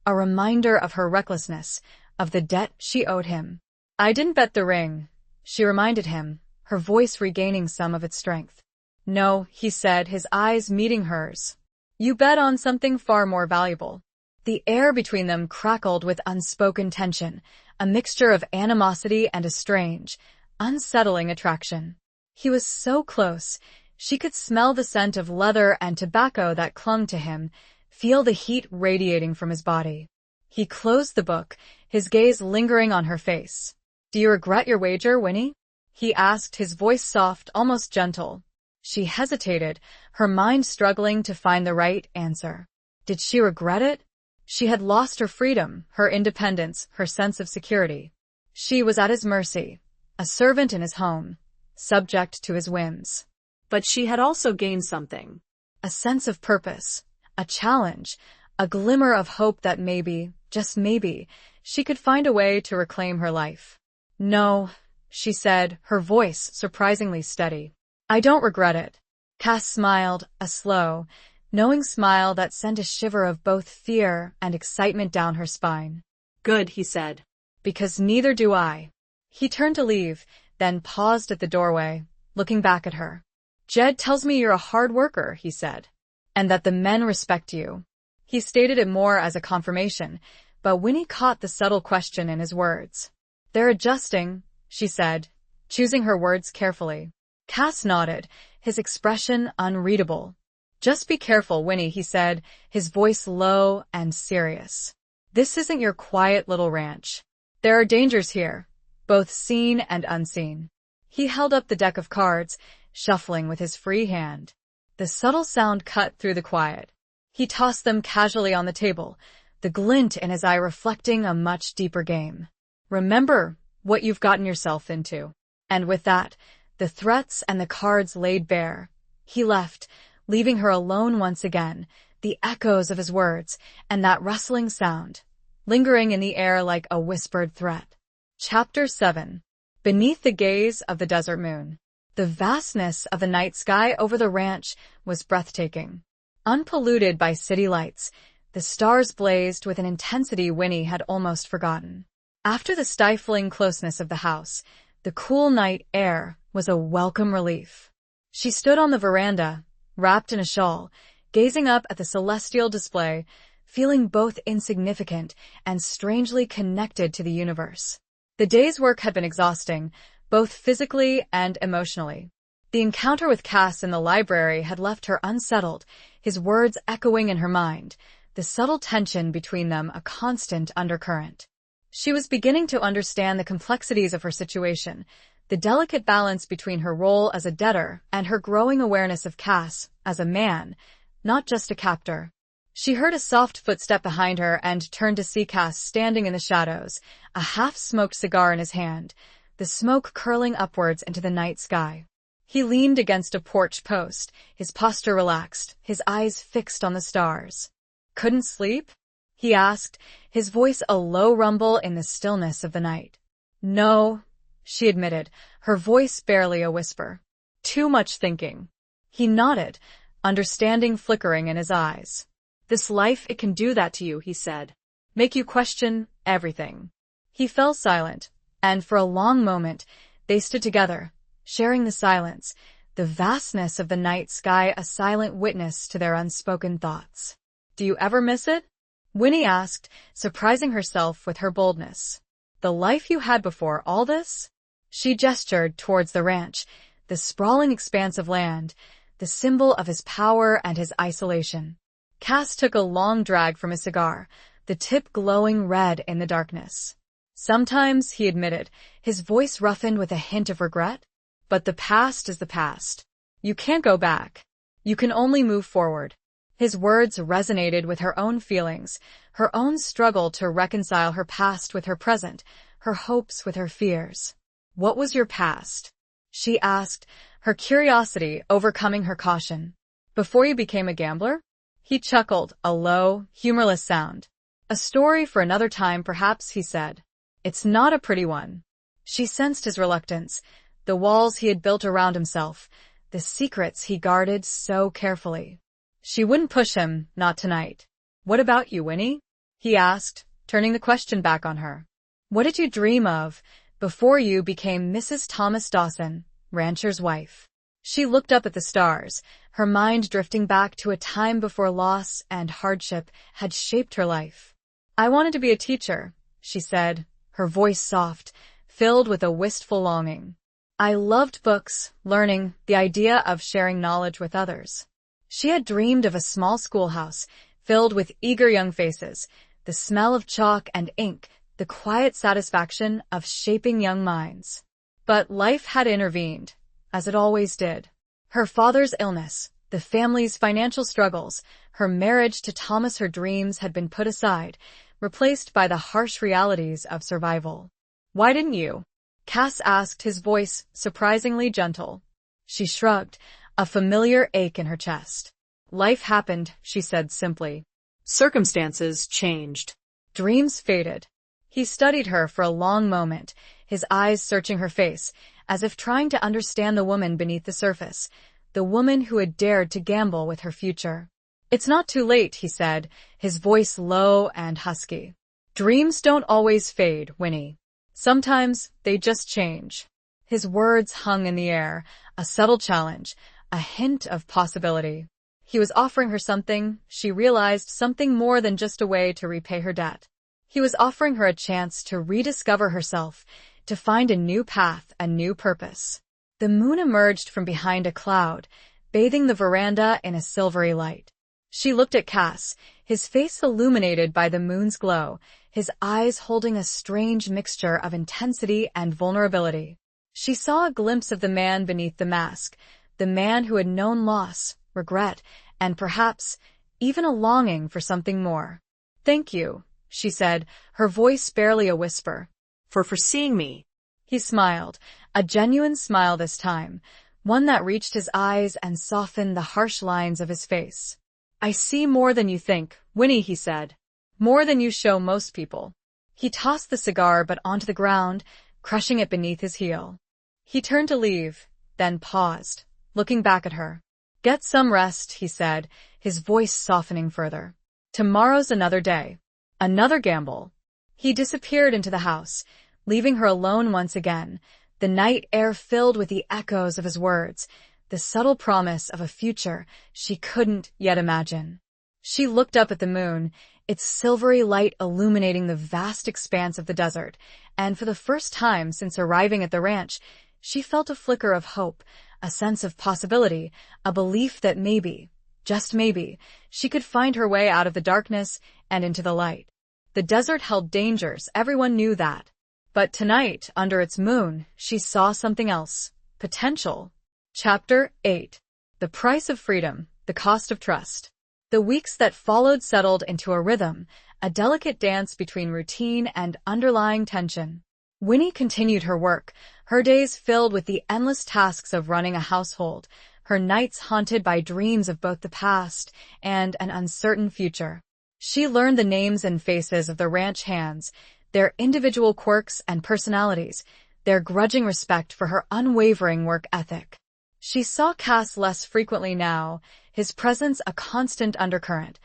a reminder of her recklessness, of the debt she owed him. I didn't bet the ring, she reminded him, her voice regaining some of its strength. No, he said, his eyes meeting hers. You bet on something far more valuable. The air between them crackled with unspoken tension, a mixture of animosity and a strange, unsettling attraction. He was so close, she could smell the scent of leather and tobacco that clung to him, feel the heat radiating from his body. He closed the book, his gaze lingering on her face. Do you regret your wager, Winnie? He asked, his voice soft, almost gentle. She hesitated, her mind struggling to find the right answer. Did she regret it? She had lost her freedom, her independence, her sense of security. She was at his mercy, a servant in his home, subject to his whims. But she had also gained something. A sense of purpose, a challenge, a glimmer of hope that maybe, just maybe, she could find a way to reclaim her life. No, she said, her voice surprisingly steady. I don't regret it. Cass smiled, a slow, knowing smile that sent a shiver of both fear and excitement down her spine. Good, he said. Because neither do I. He turned to leave, then paused at the doorway, looking back at her. Jed tells me you're a hard worker, he said, and that the men respect you. He stated it more as a confirmation, but Winnie caught the subtle question in his words. They're adjusting, she said, choosing her words carefully. Cass nodded, his expression unreadable. Just be careful, Winnie, he said, his voice low and serious. This isn't your quiet little ranch. There are dangers here, both seen and unseen. He held up the deck of cards, shuffling with his free hand. The subtle sound cut through the quiet. He tossed them casually on the table, the glint in his eye reflecting a much deeper game. Remember what you've gotten yourself into. And with that, the threats and the cards laid bare, he left, leaving her alone once again, the echoes of his words and that rustling sound, lingering in the air like a whispered threat. Chapter 7. Beneath the gaze of the desert moon. The vastness of the night sky over the ranch was breathtaking. Unpolluted by city lights, the stars blazed with an intensity Winnie had almost forgotten. After the stifling closeness of the house, the cool night air was a welcome relief. She stood on the veranda, wrapped in a shawl, gazing up at the celestial display, feeling both insignificant and strangely connected to the universe. The day's work had been exhausting, both physically and emotionally. The encounter with Cass in the library had left her unsettled, his words echoing in her mind, the subtle tension between them a constant undercurrent. She was beginning to understand the complexities of her situation, the delicate balance between her role as a debtor and her growing awareness of Cass as a man, not just a captor. She heard a soft footstep behind her and turned to see Cass standing in the shadows, a half-smoked cigar in his hand, the smoke curling upwards into the night sky. He leaned against a porch post, his posture relaxed, his eyes fixed on the stars. Couldn't sleep? He asked, his voice a low rumble in the stillness of the night. No, she admitted, her voice barely a whisper. Too much thinking. He nodded, understanding flickering in his eyes. This life, it can do that to you, he said. Make you question everything. He fell silent, and for a long moment, they stood together, sharing the silence, the vastness of the night sky a silent witness to their unspoken thoughts. Do you ever miss it? Winnie asked, surprising herself with her boldness. The life you had before all this? She gestured towards the ranch, the sprawling expanse of land, the symbol of his power and his isolation. Cass took a long drag from his cigar, the tip glowing red in the darkness. Sometimes, he admitted, his voice roughened with a hint of regret. But the past is the past. You can't go back. You can only move forward. His words resonated with her own feelings, her own struggle to reconcile her past with her present, her hopes with her fears. What was your past? She asked, her curiosity overcoming her caution. Before you became a gambler? He chuckled, a low, humorless sound. A story for another time, perhaps, he said. It's not a pretty one. She sensed his reluctance, the walls he had built around himself, the secrets he guarded so carefully. She wouldn't push him, not tonight. What about you, Winnie? He asked, turning the question back on her. What did you dream of before you became Mrs. Thomas Dawson, rancher's wife? She looked up at the stars, her mind drifting back to a time before loss and hardship had shaped her life. I wanted to be a teacher, she said, her voice soft, filled with a wistful longing. I loved books, learning, the idea of sharing knowledge with others. She had dreamed of a small schoolhouse, filled with eager young faces, the smell of chalk and ink, the quiet satisfaction of shaping young minds. But life had intervened, as it always did. Her father's illness, the family's financial struggles, her marriage to Thomas, her dreams had been put aside, replaced by the harsh realities of survival. Why didn't you? Cass asked, his voice surprisingly gentle. She shrugged, a familiar ache in her chest. Life happened, she said simply. Circumstances changed. Dreams faded. He studied her for a long moment, his eyes searching her face, as if trying to understand the woman beneath the surface, the woman who had dared to gamble with her future. It's not too late, he said, his voice low and husky. Dreams don't always fade, Winnie. Sometimes they just change. His words hung in the air, a subtle challenge, a hint of possibility. He was offering her something, she realized, something more than just a way to repay her debt. He was offering her a chance to rediscover herself, to find a new path, a new purpose. The moon emerged from behind a cloud, bathing the veranda in a silvery light. She looked at Cass, his face illuminated by the moon's glow, his eyes holding a strange mixture of intensity and vulnerability. She saw a glimpse of the man beneath the mask, the man who had known loss, regret, and perhaps even a longing for something more. Thank you, she said, her voice barely a whisper. For seeing me. He smiled, a genuine smile this time, one that reached his eyes and softened the harsh lines of his face. I see more than you think, Winnie, he said. More than you show most people. He tossed the cigar butt onto the ground, crushing it beneath his heel. He turned to leave, then paused, looking back at her. Get some rest, he said, his voice softening further. Tomorrow's another day. Another gamble. He disappeared into the house, leaving her alone once again, the night air filled with the echoes of his words, the subtle promise of a future she couldn't yet imagine. She looked up at the moon, its silvery light illuminating the vast expanse of the desert, and for the first time since arriving at the ranch, she felt a flicker of hope, a sense of possibility, a belief that maybe, just maybe, she could find her way out of the darkness and into the light. The desert held dangers, everyone knew that. But tonight, under its moon, she saw something else. Potential. Chapter 8. The Price of Freedom, the Cost of Trust. The weeks that followed settled into a rhythm, a delicate dance between routine and underlying tension. Winnie continued her work, her days filled with the endless tasks of running a household, her nights haunted by dreams of both the past and an uncertain future. She learned the names and faces of the ranch hands, their individual quirks and personalities, their grudging respect for her unwavering work ethic. She saw Cass less frequently now, his presence a constant undercurrent,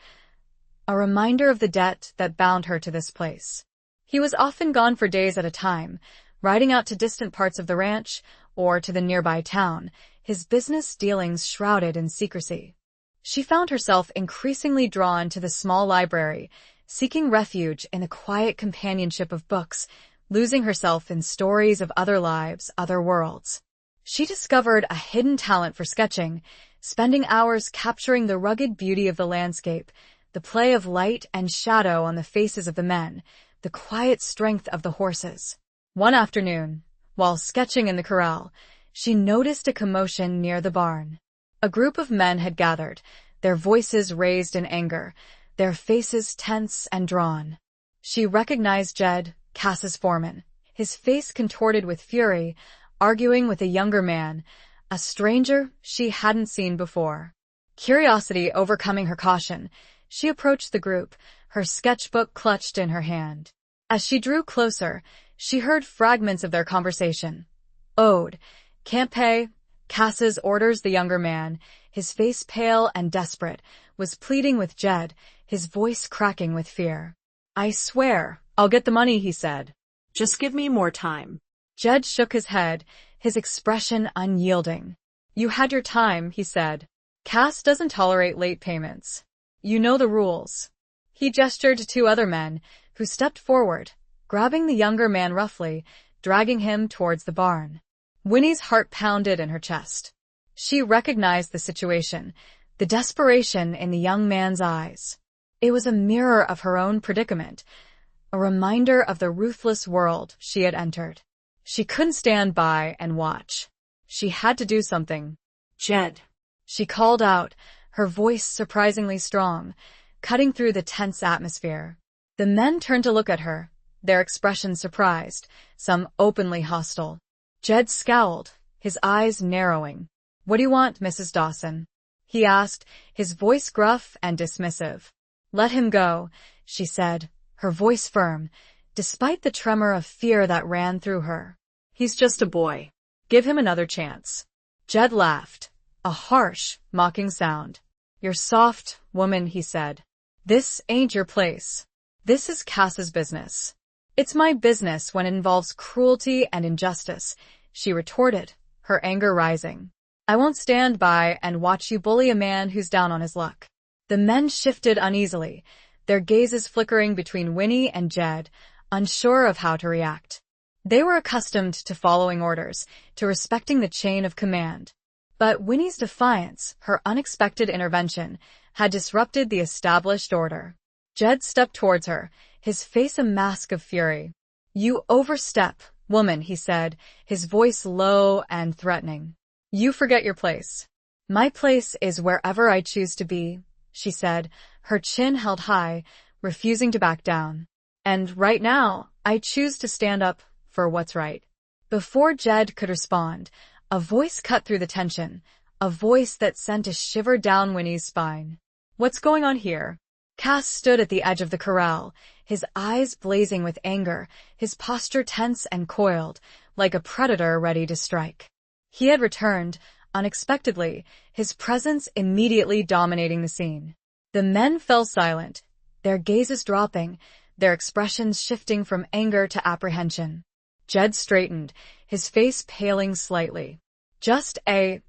a reminder of the debt that bound her to this place. He was often gone for days at a time, riding out to distant parts of the ranch or to the nearby town, his business dealings shrouded in secrecy. She found herself increasingly drawn to the small library, seeking refuge in the quiet companionship of books, losing herself in stories of other lives, other worlds. She discovered a hidden talent for sketching, spending hours capturing the rugged beauty of the landscape, the play of light and shadow on the faces of the men, the quiet strength of the horses. One afternoon, while sketching in the corral, she noticed a commotion near the barn. A group of men had gathered, their voices raised in anger, their faces tense and drawn. She recognized Jed, Cass's foreman, his face contorted with fury, arguing with a younger man, a stranger she hadn't seen before. Curiosity overcoming her caution, she approached the group, her sketchbook clutched in her hand. As she drew closer, she heard fragments of their conversation. Ode, can't pay, Cass's orders. The younger man, his face pale and desperate, was pleading with Jed, his voice cracking with fear. I swear, I'll get the money, he said. Just give me more time. Jed shook his head, his expression unyielding. You had your time, he said. Cass doesn't tolerate late payments. You know the rules. He gestured to two other men, who stepped forward, grabbing the younger man roughly, dragging him towards the barn. Winnie's heart pounded in her chest. She recognized the situation, the desperation in the young man's eyes. It was a mirror of her own predicament, a reminder of the ruthless world she had entered. She couldn't stand by and watch. She had to do something. Jed, she called out, her voice surprisingly strong, cutting through the tense atmosphere. The men turned to look at her, their expressions surprised, some openly hostile. Jed scowled, his eyes narrowing. What do you want, Mrs. Dawson? He asked, his voice gruff and dismissive. Let him go, she said, her voice firm, despite the tremor of fear that ran through her. He's just a boy. Give him another chance. Jed laughed, a harsh, mocking sound. You're soft, woman, he said. This ain't your place. This is Cass's business. It's my business when it involves cruelty and injustice, she retorted, her anger rising. I won't stand by and watch you bully a man who's down on his luck. The men shifted uneasily, their gazes flickering between Winnie and Jed, unsure of how to react. They were accustomed to following orders, to respecting the chain of command. But Winnie's defiance, her unexpected intervention, had disrupted the established order. Jed stepped towards her, his face a mask of fury. You overstep, woman, he said, his voice low and threatening. You forget your place. My place is wherever I choose to be, she said, her chin held high, refusing to back down. And right now, I choose to stand up for what's right. Before Jed could respond, a voice cut through the tension, a voice that sent a shiver down Winnie's spine. What's going on here? Cass stood at the edge of the corral, his eyes blazing with anger, his posture tense and coiled, like a predator ready to strike. He had returned, unexpectedly, his presence immediately dominating the scene. The men fell silent, their gazes dropping, their expressions shifting from anger to apprehension. Jed straightened, his face paling slightly. Just a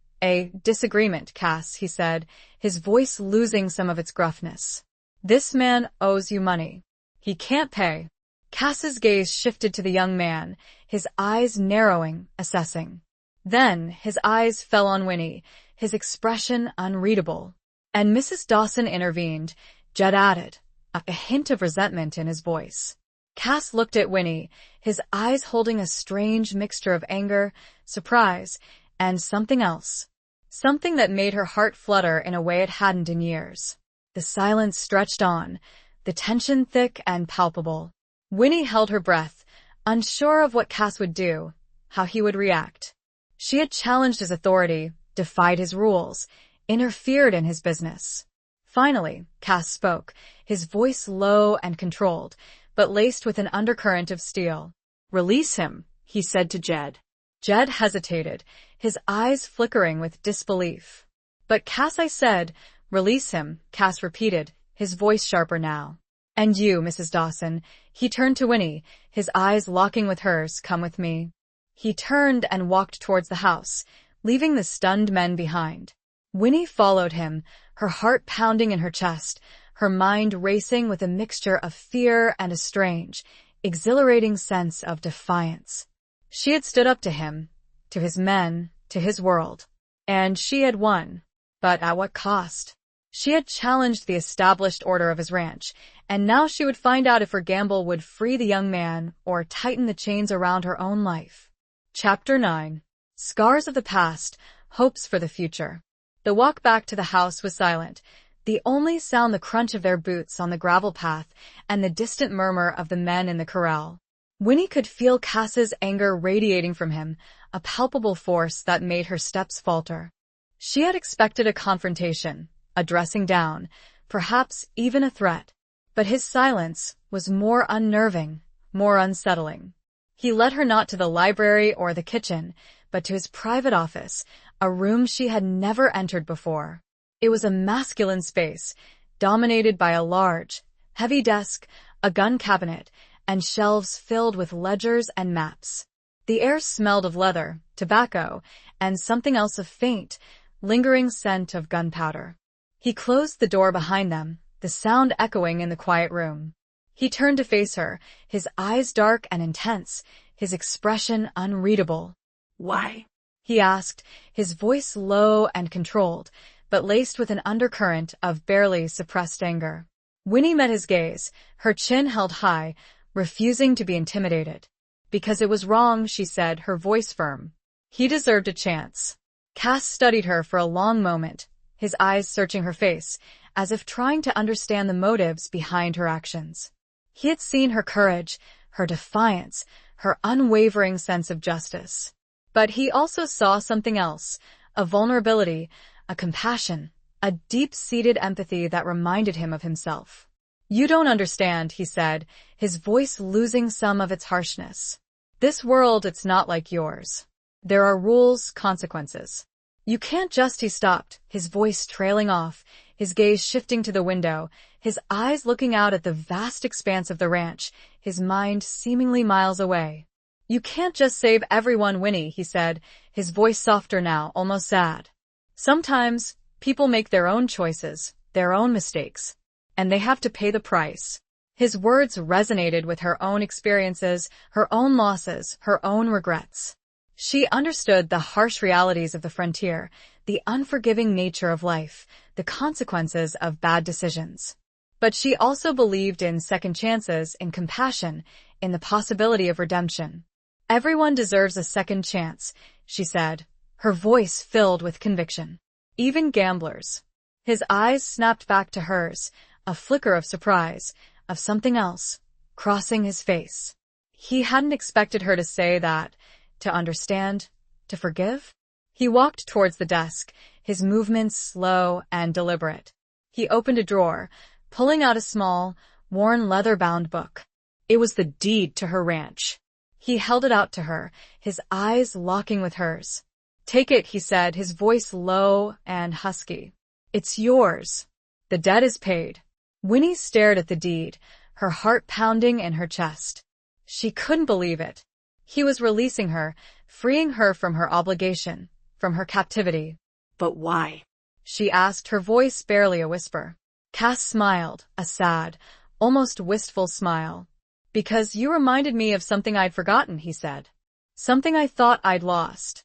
disagreement, Cass, he said, his voice losing some of its gruffness. This man owes you money. He can't pay. Cass's gaze shifted to the young man, his eyes narrowing, assessing. Then his eyes fell on Winnie, his expression unreadable. And Mrs. Dawson intervened, Jed added, a hint of resentment in his voice. Cass looked at Winnie, his eyes holding a strange mixture of anger, surprise, and something else. Something that made her heart flutter in a way it hadn't in years. The silence stretched on, the tension thick and palpable. Winnie held her breath, unsure of what Cass would do, how he would react. She had challenged his authority, defied his rules, interfered in his business. Finally, Cass spoke, his voice low and controlled, but laced with an undercurrent of steel. Release him, he said to Jed. Jed hesitated, his eyes flickering with disbelief. But Cass, I said, release him, Cass repeated, his voice sharper now. And you, Mrs. Dawson, he turned to Winnie, his eyes locking with hers, come with me. He turned and walked towards the house, leaving the stunned men behind. Winnie followed him, her heart pounding in her chest, her mind racing with a mixture of fear and a strange, exhilarating sense of defiance. She had stood up to him, to his men, to his world. And she had won. But at what cost? She had challenged the established order of his ranch, and now she would find out if her gamble would free the young man or tighten the chains around her own life. Chapter 9. Scars of the past, hopes for the future. The walk back to the house was silent, the only sound the crunch of their boots on the gravel path and the distant murmur of the men in the corral. Winnie could feel Cass's anger radiating from him, a palpable force that made her steps falter. She had expected a confrontation, a dressing down, perhaps even a threat. But his silence was more unnerving, more unsettling. He led her not to the library or the kitchen, but to his private office, a room she had never entered before. It was a masculine space, dominated by a large, heavy desk, a gun cabinet, and shelves filled with ledgers and maps. The air smelled of leather, tobacco, and something else of faint, lingering scent of gunpowder. He closed the door behind them, the sound echoing in the quiet room. He turned to face her, his eyes dark and intense, his expression unreadable. Why? He asked, his voice low and controlled, but laced with an undercurrent of barely suppressed anger. Winnie met his gaze, her chin held high, refusing to be intimidated. Because it was wrong, she said, her voice firm. He deserved a chance. Cass studied her for a long moment, his eyes searching her face, as if trying to understand the motives behind her actions. He had seen her courage, her defiance, her unwavering sense of justice. But he also saw something else, a vulnerability, a compassion, a deep-seated empathy that reminded him of himself. "You don't understand," he said, his voice losing some of its harshness. "This world, it's not like yours. There are rules, consequences. You can't just—" He stopped, his voice trailing off, his gaze shifting to the window, his eyes looking out at the vast expanse of the ranch, his mind seemingly miles away. "You can't just save everyone, Winnie," he said, his voice softer now, almost sad. "Sometimes, people make their own choices, their own mistakes, and they have to pay the price." His words resonated with her own experiences, her own losses, her own regrets. She understood the harsh realities of the frontier, the unforgiving nature of life, the consequences of bad decisions. But she also believed in second chances, in compassion, in the possibility of redemption. "Everyone deserves a second chance," she said, her voice filled with conviction. "Even gamblers." His eyes snapped back to hers, a flicker of surprise, of something else, crossing his face. He hadn't expected her to say that, to understand, to forgive. He walked towards the desk, his movements slow and deliberate. He opened a drawer, pulling out a small, worn leather-bound book. It was the deed to her ranch. He held it out to her, his eyes locking with hers. "Take it," he said, his voice low and husky. "It's yours. The debt is paid." Winnie stared at the deed, her heart pounding in her chest. She couldn't believe it. He was releasing her, freeing her from her obligation, from her captivity. "But why?" she asked, her voice barely a whisper. Cass smiled, a sad, almost wistful smile. "Because you reminded me of something I'd forgotten," he said. "Something I thought I'd lost.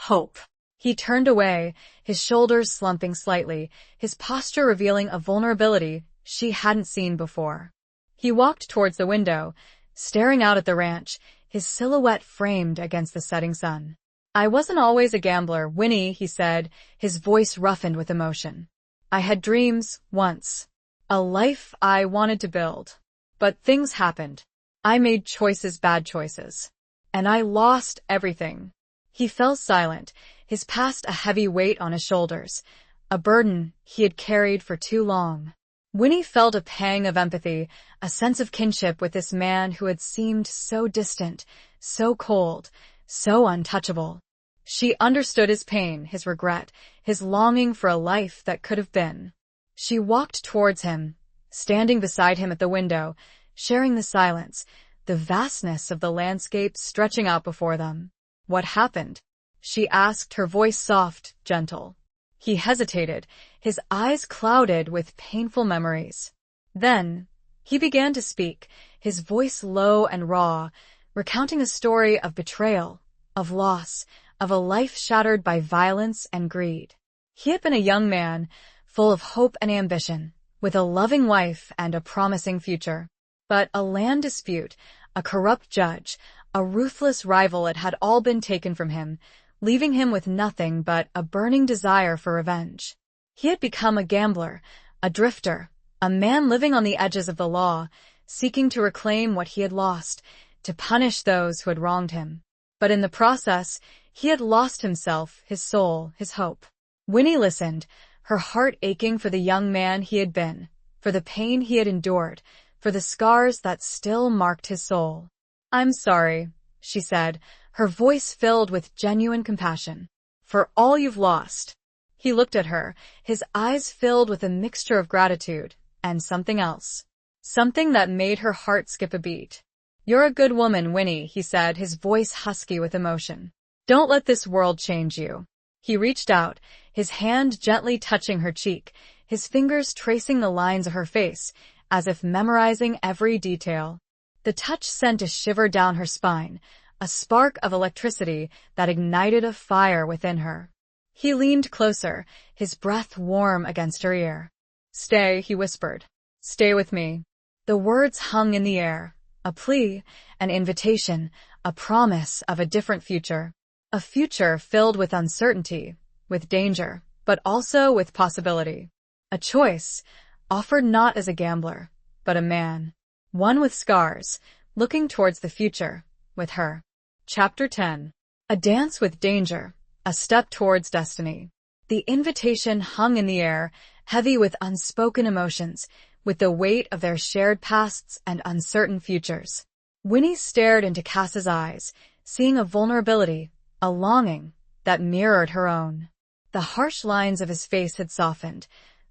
Hope." He turned away, his shoulders slumping slightly, his posture revealing a vulnerability she hadn't seen before. He walked towards the window, staring out at the ranch, his silhouette framed against the setting sun. "I wasn't always a gambler, Winnie," he said, his voice roughened with emotion. "I had dreams, once. A life I wanted to build. But things happened. I made choices, bad choices. And I lost everything." He fell silent, his past a heavy weight on his shoulders, a burden he had carried for too long. Winnie felt a pang of empathy, a sense of kinship with this man who had seemed so distant, so cold, so untouchable. She understood his pain, his regret, his longing for a life that could have been. She walked towards him, standing beside him at the window, sharing the silence, the vastness of the landscape stretching out before them. "What happened?" she asked, her voice soft, gentle. He hesitated, his eyes clouded with painful memories. Then, he began to speak, his voice low and raw, recounting a story of betrayal, of loss, of a life shattered by violence and greed. He had been a young man, full of hope and ambition, with a loving wife and a promising future. But a land dispute, a corrupt judge, a ruthless rival, it had all been taken from him, leaving him with nothing but a burning desire for revenge. He had become a gambler, a drifter, a man living on the edges of the law, seeking to reclaim what he had lost, to punish those who had wronged him. But in the process, he had lost himself, his soul, his hope. Winnie listened, her heart aching for the young man he had been, for the pain he had endured, for the scars that still marked his soul. "I'm sorry," she said, her voice filled with genuine compassion, "for all you've lost." He looked at her, his eyes filled with a mixture of gratitude and something else. Something that made her heart skip a beat. "You're a good woman, Winnie," he said, his voice husky with emotion. "Don't let this world change you." He reached out, his hand gently touching her cheek, his fingers tracing the lines of her face, as if memorizing every detail. The touch sent a shiver down her spine, a spark of electricity that ignited a fire within her. He leaned closer, his breath warm against her ear. "Stay," he whispered. "Stay with me." The words hung in the air, a plea, an invitation, a promise of a different future. A future filled with uncertainty, with danger, but also with possibility. A choice, offered not as a gambler, but a man. One with scars, looking towards the future, with her. Chapter 10. A dance with danger, a step towards destiny. The invitation hung in the air, heavy with unspoken emotions, with the weight of their shared pasts and uncertain futures. Winnie stared into Cass's eyes, seeing a vulnerability, a longing, that mirrored her own. The harsh lines of his face had softened,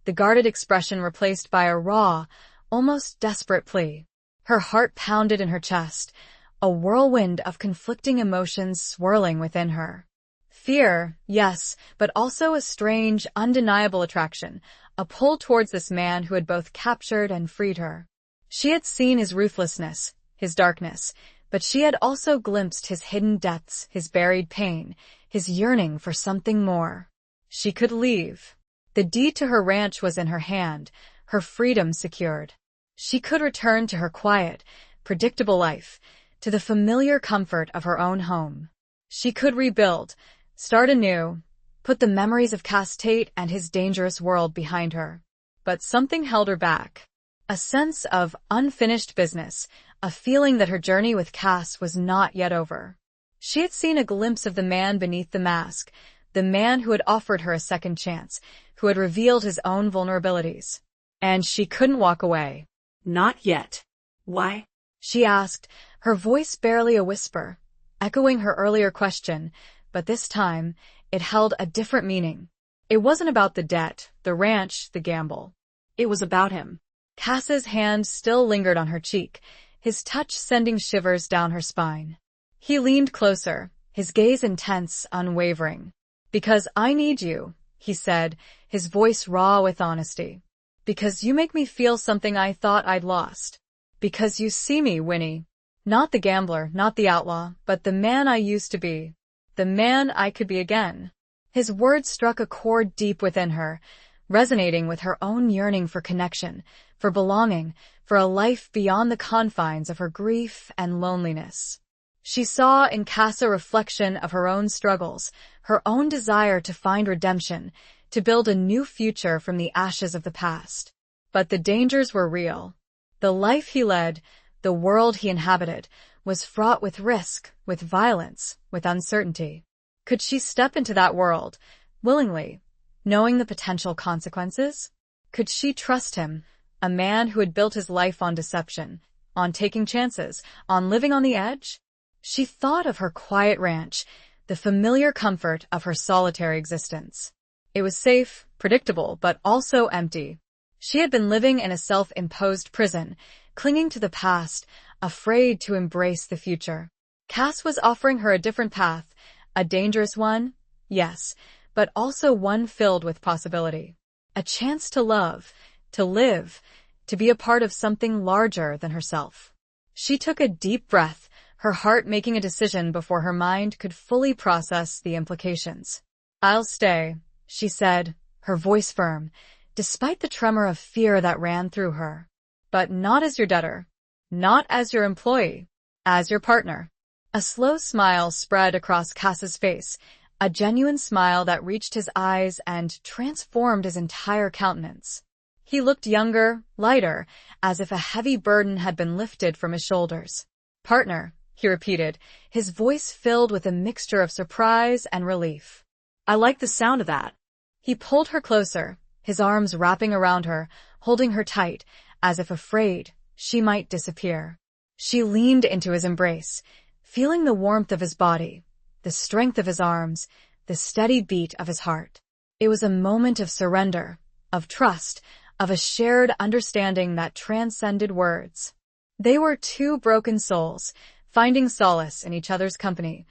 the guarded expression replaced by a raw, almost desperate plea. Her heart pounded in her chest, a whirlwind of conflicting emotions swirling within her. Fear, yes, but also a strange, undeniable attraction, a pull towards this man who had both captured and freed her. She had seen his ruthlessness, his darkness, but she had also glimpsed his hidden depths, his buried pain, his yearning for something more. She could leave. The deed to her ranch was in her hand, her freedom secured. She could return to her quiet, predictable life, to the familiar comfort of her own home. She could rebuild, start anew, put the memories of Cass Tate and his dangerous world behind her. But something held her back. A sense of unfinished business, a feeling that her journey with Cass was not yet over. She had seen a glimpse of the man beneath the mask, the man who had offered her a second chance, who had revealed his own vulnerabilities. And she couldn't walk away. Not yet. Why? She asked, her voice barely a whisper, echoing her earlier question, but this time it held a different meaning. It wasn't about the debt, the ranch, the gamble. It was about him. Cass's hand still lingered on her cheek, his touch sending shivers down her spine. He leaned closer, his gaze intense, unwavering. "Because I need you," he said, his voice raw with honesty. "Because you make me feel something I thought I'd lost. Because you see me, Winnie. Not the gambler, not the outlaw, but the man I used to be. The man I could be again." His words struck a chord deep within her, resonating with her own yearning for connection, for belonging, for a life beyond the confines of her grief and loneliness. She saw in Cass a reflection of her own struggles, her own desire to find redemption, to build a new future from the ashes of the past. But the dangers were real. The life he led, the world he inhabited, was fraught with risk, with violence, with uncertainty. Could she step into that world, willingly, knowing the potential consequences? Could she trust him, a man who had built his life on deception, on taking chances, on living on the edge? She thought of her quiet ranch, the familiar comfort of her solitary existence. It was safe, predictable, but also empty. She had been living in a self-imposed prison, clinging to the past, afraid to embrace the future. Cass was offering her a different path, a dangerous one, yes, but also one filled with possibility. A chance to love, to live, to be a part of something larger than herself. She took a deep breath, her heart making a decision before her mind could fully process the implications. "I'll stay," she said, her voice firm, despite the tremor of fear that ran through her. "But not as your debtor, not as your employee, as your partner." A slow smile spread across Cass's face, a genuine smile that reached his eyes and transformed his entire countenance. He looked younger, lighter, as if a heavy burden had been lifted from his shoulders. "Partner," he repeated, his voice filled with a mixture of surprise and relief. I like the sound of that. He pulled her closer, his arms wrapping around her, holding her tight, as if afraid she might disappear. She leaned into his embrace, feeling the warmth of his body, the strength of his arms, the steady beat of his heart. It was a moment of surrender, of trust, of a shared understanding that transcended words. They were two broken souls, finding solace in each other's company,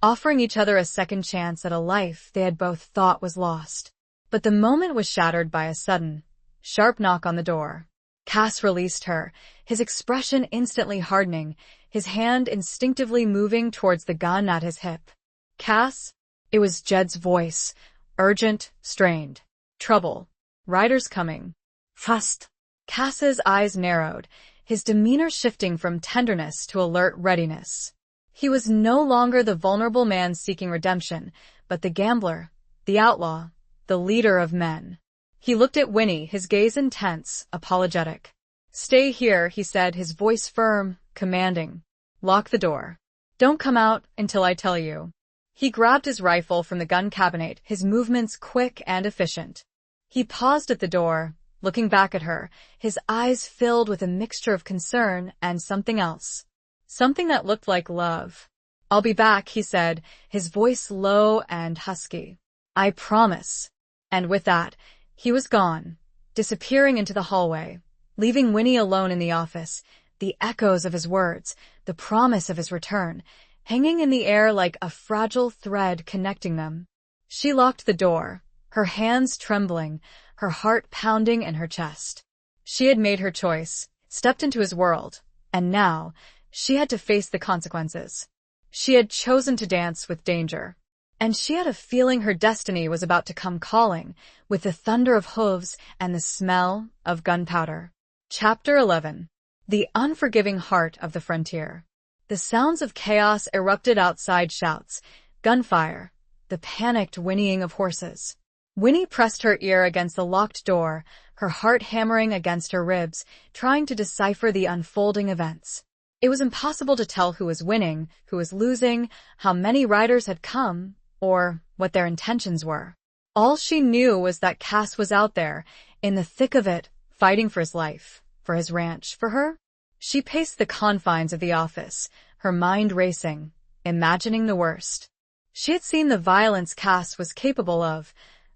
offering each other a second chance at a life they had both thought was lost. But the moment was shattered by a sudden, sharp knock on the door. Cass released her, his expression instantly hardening, his hand instinctively moving towards the gun at his hip. "Cass?" It was Jed's voice, urgent, strained. "Trouble. Riders coming." Fast. Cass's eyes narrowed, his demeanor shifting from tenderness to alert readiness. He was no longer the vulnerable man seeking redemption, but the gambler, the outlaw, the leader of men. He looked at Winnie, his gaze intense, apologetic. "Stay here," he said, his voice firm, commanding. "Lock the door. Don't come out until I tell you." He grabbed his rifle from the gun cabinet, his movements quick and efficient. He paused at the door, looking back at her, his eyes filled with a mixture of concern and something else. Something that looked like love. "I'll be back," he said, his voice low and husky. "I promise." And with that, he was gone, disappearing into the hallway, leaving Winnie alone in the office, the echoes of his words, the promise of his return, hanging in the air like a fragile thread connecting them. She locked the door, her hands trembling, her heart pounding in her chest. She had made her choice, stepped into his world, and now she had to face the consequences. She had chosen to dance with danger, and she had a feeling her destiny was about to come calling, with the thunder of hooves and the smell of gunpowder. Chapter 11. The Unforgiving Heart of the Frontier. The sounds of chaos erupted outside: shouts, gunfire, the panicked whinnying of horses. Winnie pressed her ear against the locked door, her heart hammering against her ribs, trying to decipher the unfolding events. It was impossible to tell who was winning, who was losing, how many riders had come, or what their intentions were. All she knew was that Cass was out there, in the thick of it, fighting for his life, for his ranch, for her. She paced the confines of the office, her mind racing, imagining the worst. She had seen the violence Cass was capable of,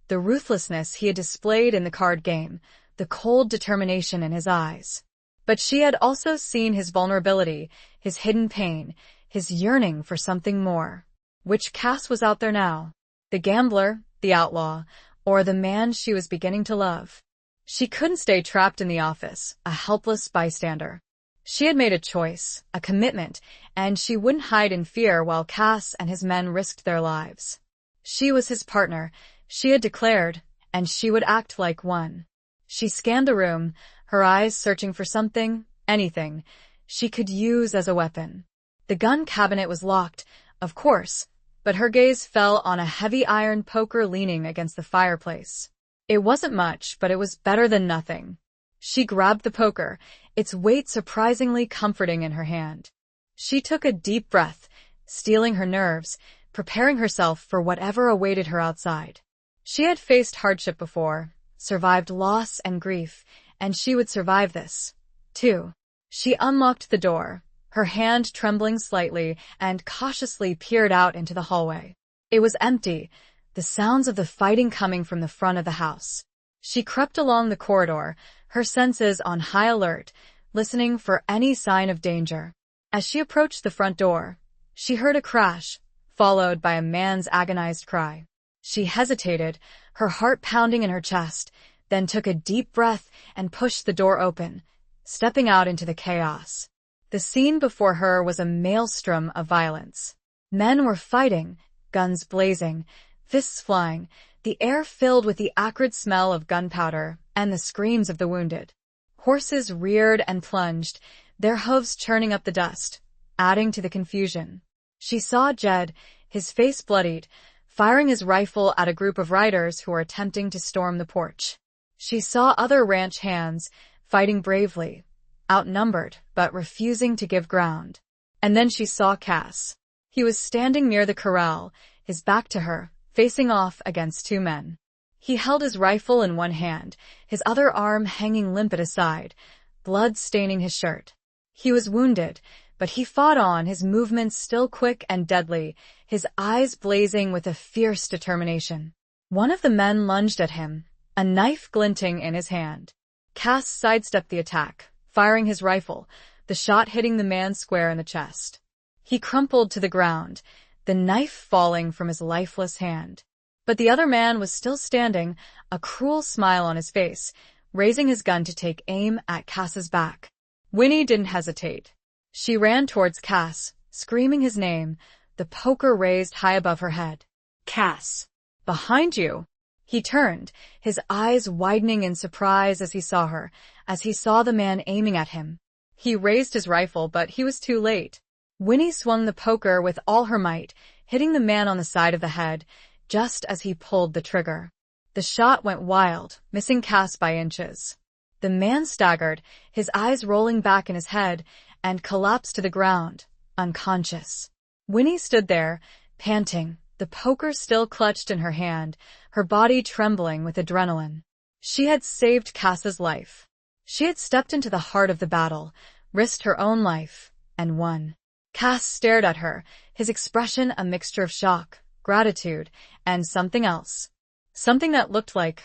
the ruthlessness he had displayed in the card game, the cold determination in his eyes. But she had also seen his vulnerability, his hidden pain, his yearning for something more. Which Cass was out there now? The gambler, the outlaw, or the man she was beginning to love? She couldn't stay trapped in the office, a helpless bystander. She had made a choice, a commitment, and she wouldn't hide in fear while Cass and his men risked their lives. She was his partner, she had declared, and she would act like one. She scanned the room, her eyes searching for something, anything, she could use as a weapon. The gun cabinet was locked, of course, but her gaze fell on a heavy iron poker leaning against the fireplace. It wasn't much, but it was better than nothing. She grabbed the poker, its weight surprisingly comforting in her hand. She took a deep breath, steeling her nerves, preparing herself for whatever awaited her outside. She had faced hardship before, survived loss and grief, and she would survive this, too. She unlocked the door, her hand trembling slightly, and cautiously peered out into the hallway. It was empty, the sounds of the fighting coming from the front of the house. She crept along the corridor, her senses on high alert, listening for any sign of danger. As she approached the front door, she heard a crash, followed by a man's agonized cry. She hesitated, her heart pounding in her chest, then took a deep breath and pushed the door open, stepping out into the chaos. The scene before her was a maelstrom of violence. Men were fighting, guns blazing, fists flying, the air filled with the acrid smell of gunpowder and the screams of the wounded. Horses reared and plunged, their hooves churning up the dust, adding to the confusion. She saw Jed, his face bloodied, firing his rifle at a group of riders who were attempting to storm the porch. She saw other ranch hands fighting bravely, outnumbered but refusing to give ground. And then she saw Cass. He was standing near the corral, his back to her, facing off against two men. He held his rifle in one hand, his other arm hanging limp at his side, blood staining his shirt. He was wounded, but he fought on, his movements still quick and deadly, his eyes blazing with a fierce determination. One of the men lunged at him, a knife glinting in his hand. Cass sidestepped the attack, firing his rifle, the shot hitting the man square in the chest. He crumpled to the ground, the knife falling from his lifeless hand. But the other man was still standing, a cruel smile on his face, raising his gun to take aim at Cass's back. Winnie didn't hesitate. She ran towards Cass, screaming his name, the poker raised high above her head. Cass. Behind you! He turned, his eyes widening in surprise as he saw her, as he saw the man aiming at him. He raised his rifle, but he was too late. Winnie swung the poker with all her might, hitting the man on the side of the head, just as he pulled the trigger. The shot went wild, missing Cass by inches. The man staggered, his eyes rolling back in his head, and collapsed to the ground, unconscious. Winnie stood there, panting, the poker still clutched in her hand, her body trembling with adrenaline. She had saved Cass's life. She had stepped into the heart of the battle, risked her own life, and won. Cass stared at her, his expression a mixture of shock, gratitude, and something else. Something that looked like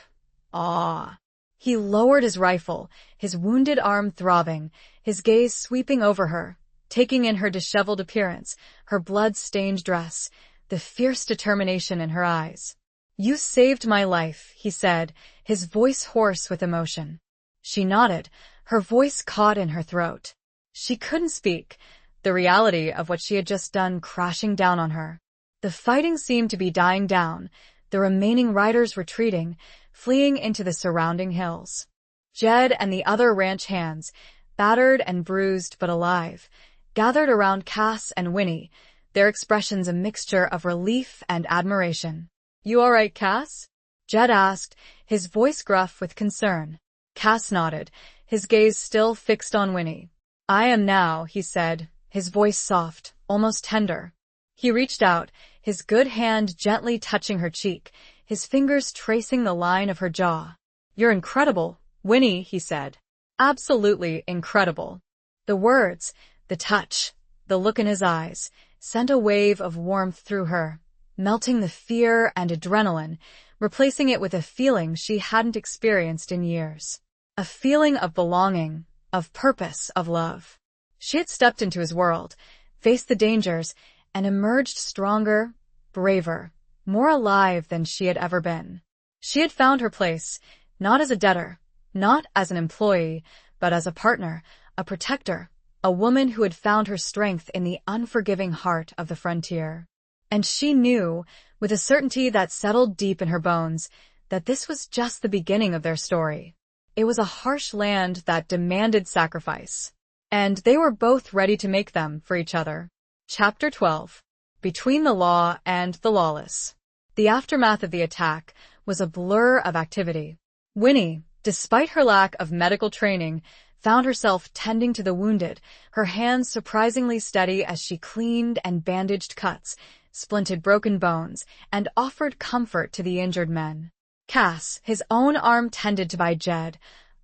awe. He lowered his rifle, his wounded arm throbbing, his gaze sweeping over her, taking in her disheveled appearance, her blood-stained dress, the fierce determination in her eyes. "You saved my life," he said, his voice hoarse with emotion. She nodded, her voice caught in her throat. She couldn't speak, the reality of what she had just done crashing down on her. The fighting seemed to be dying down, the remaining riders retreating, fleeing into the surrounding hills. Jed and the other ranch hands, battered and bruised but alive, gathered around Cass and Winnie, their expressions a mixture of relief and admiration. "You all right, Cass?" Jed asked, his voice gruff with concern. Cass nodded, his gaze still fixed on Winnie. "I am now," he said, his voice soft, almost tender. He reached out, his good hand gently touching her cheek, his fingers tracing the line of her jaw. "You're incredible, Winnie," he said. "Absolutely incredible." The words, the touch, the look in his eyes, sent a wave of warmth through her, melting the fear and adrenaline, replacing it with a feeling she hadn't experienced in years. A feeling of belonging, of purpose, of love. She had stepped into his world, faced the dangers, and emerged stronger, braver, more alive than she had ever been. She had found her place, not as a debtor, not as an employee, but as a partner, a protector, a woman who had found her strength in the unforgiving heart of the frontier. And she knew, with a certainty that settled deep in her bones, that this was just the beginning of their story. It was a harsh land that demanded sacrifice. And they were both ready to make them for each other. Chapter 12. Between the Law and the Lawless. The aftermath of the attack was a blur of activity. Winnie, despite her lack of medical training, found herself tending to the wounded, her hands surprisingly steady as she cleaned and bandaged cuts, splinted broken bones, and offered comfort to the injured men. Cass, his own arm tended to by Jed,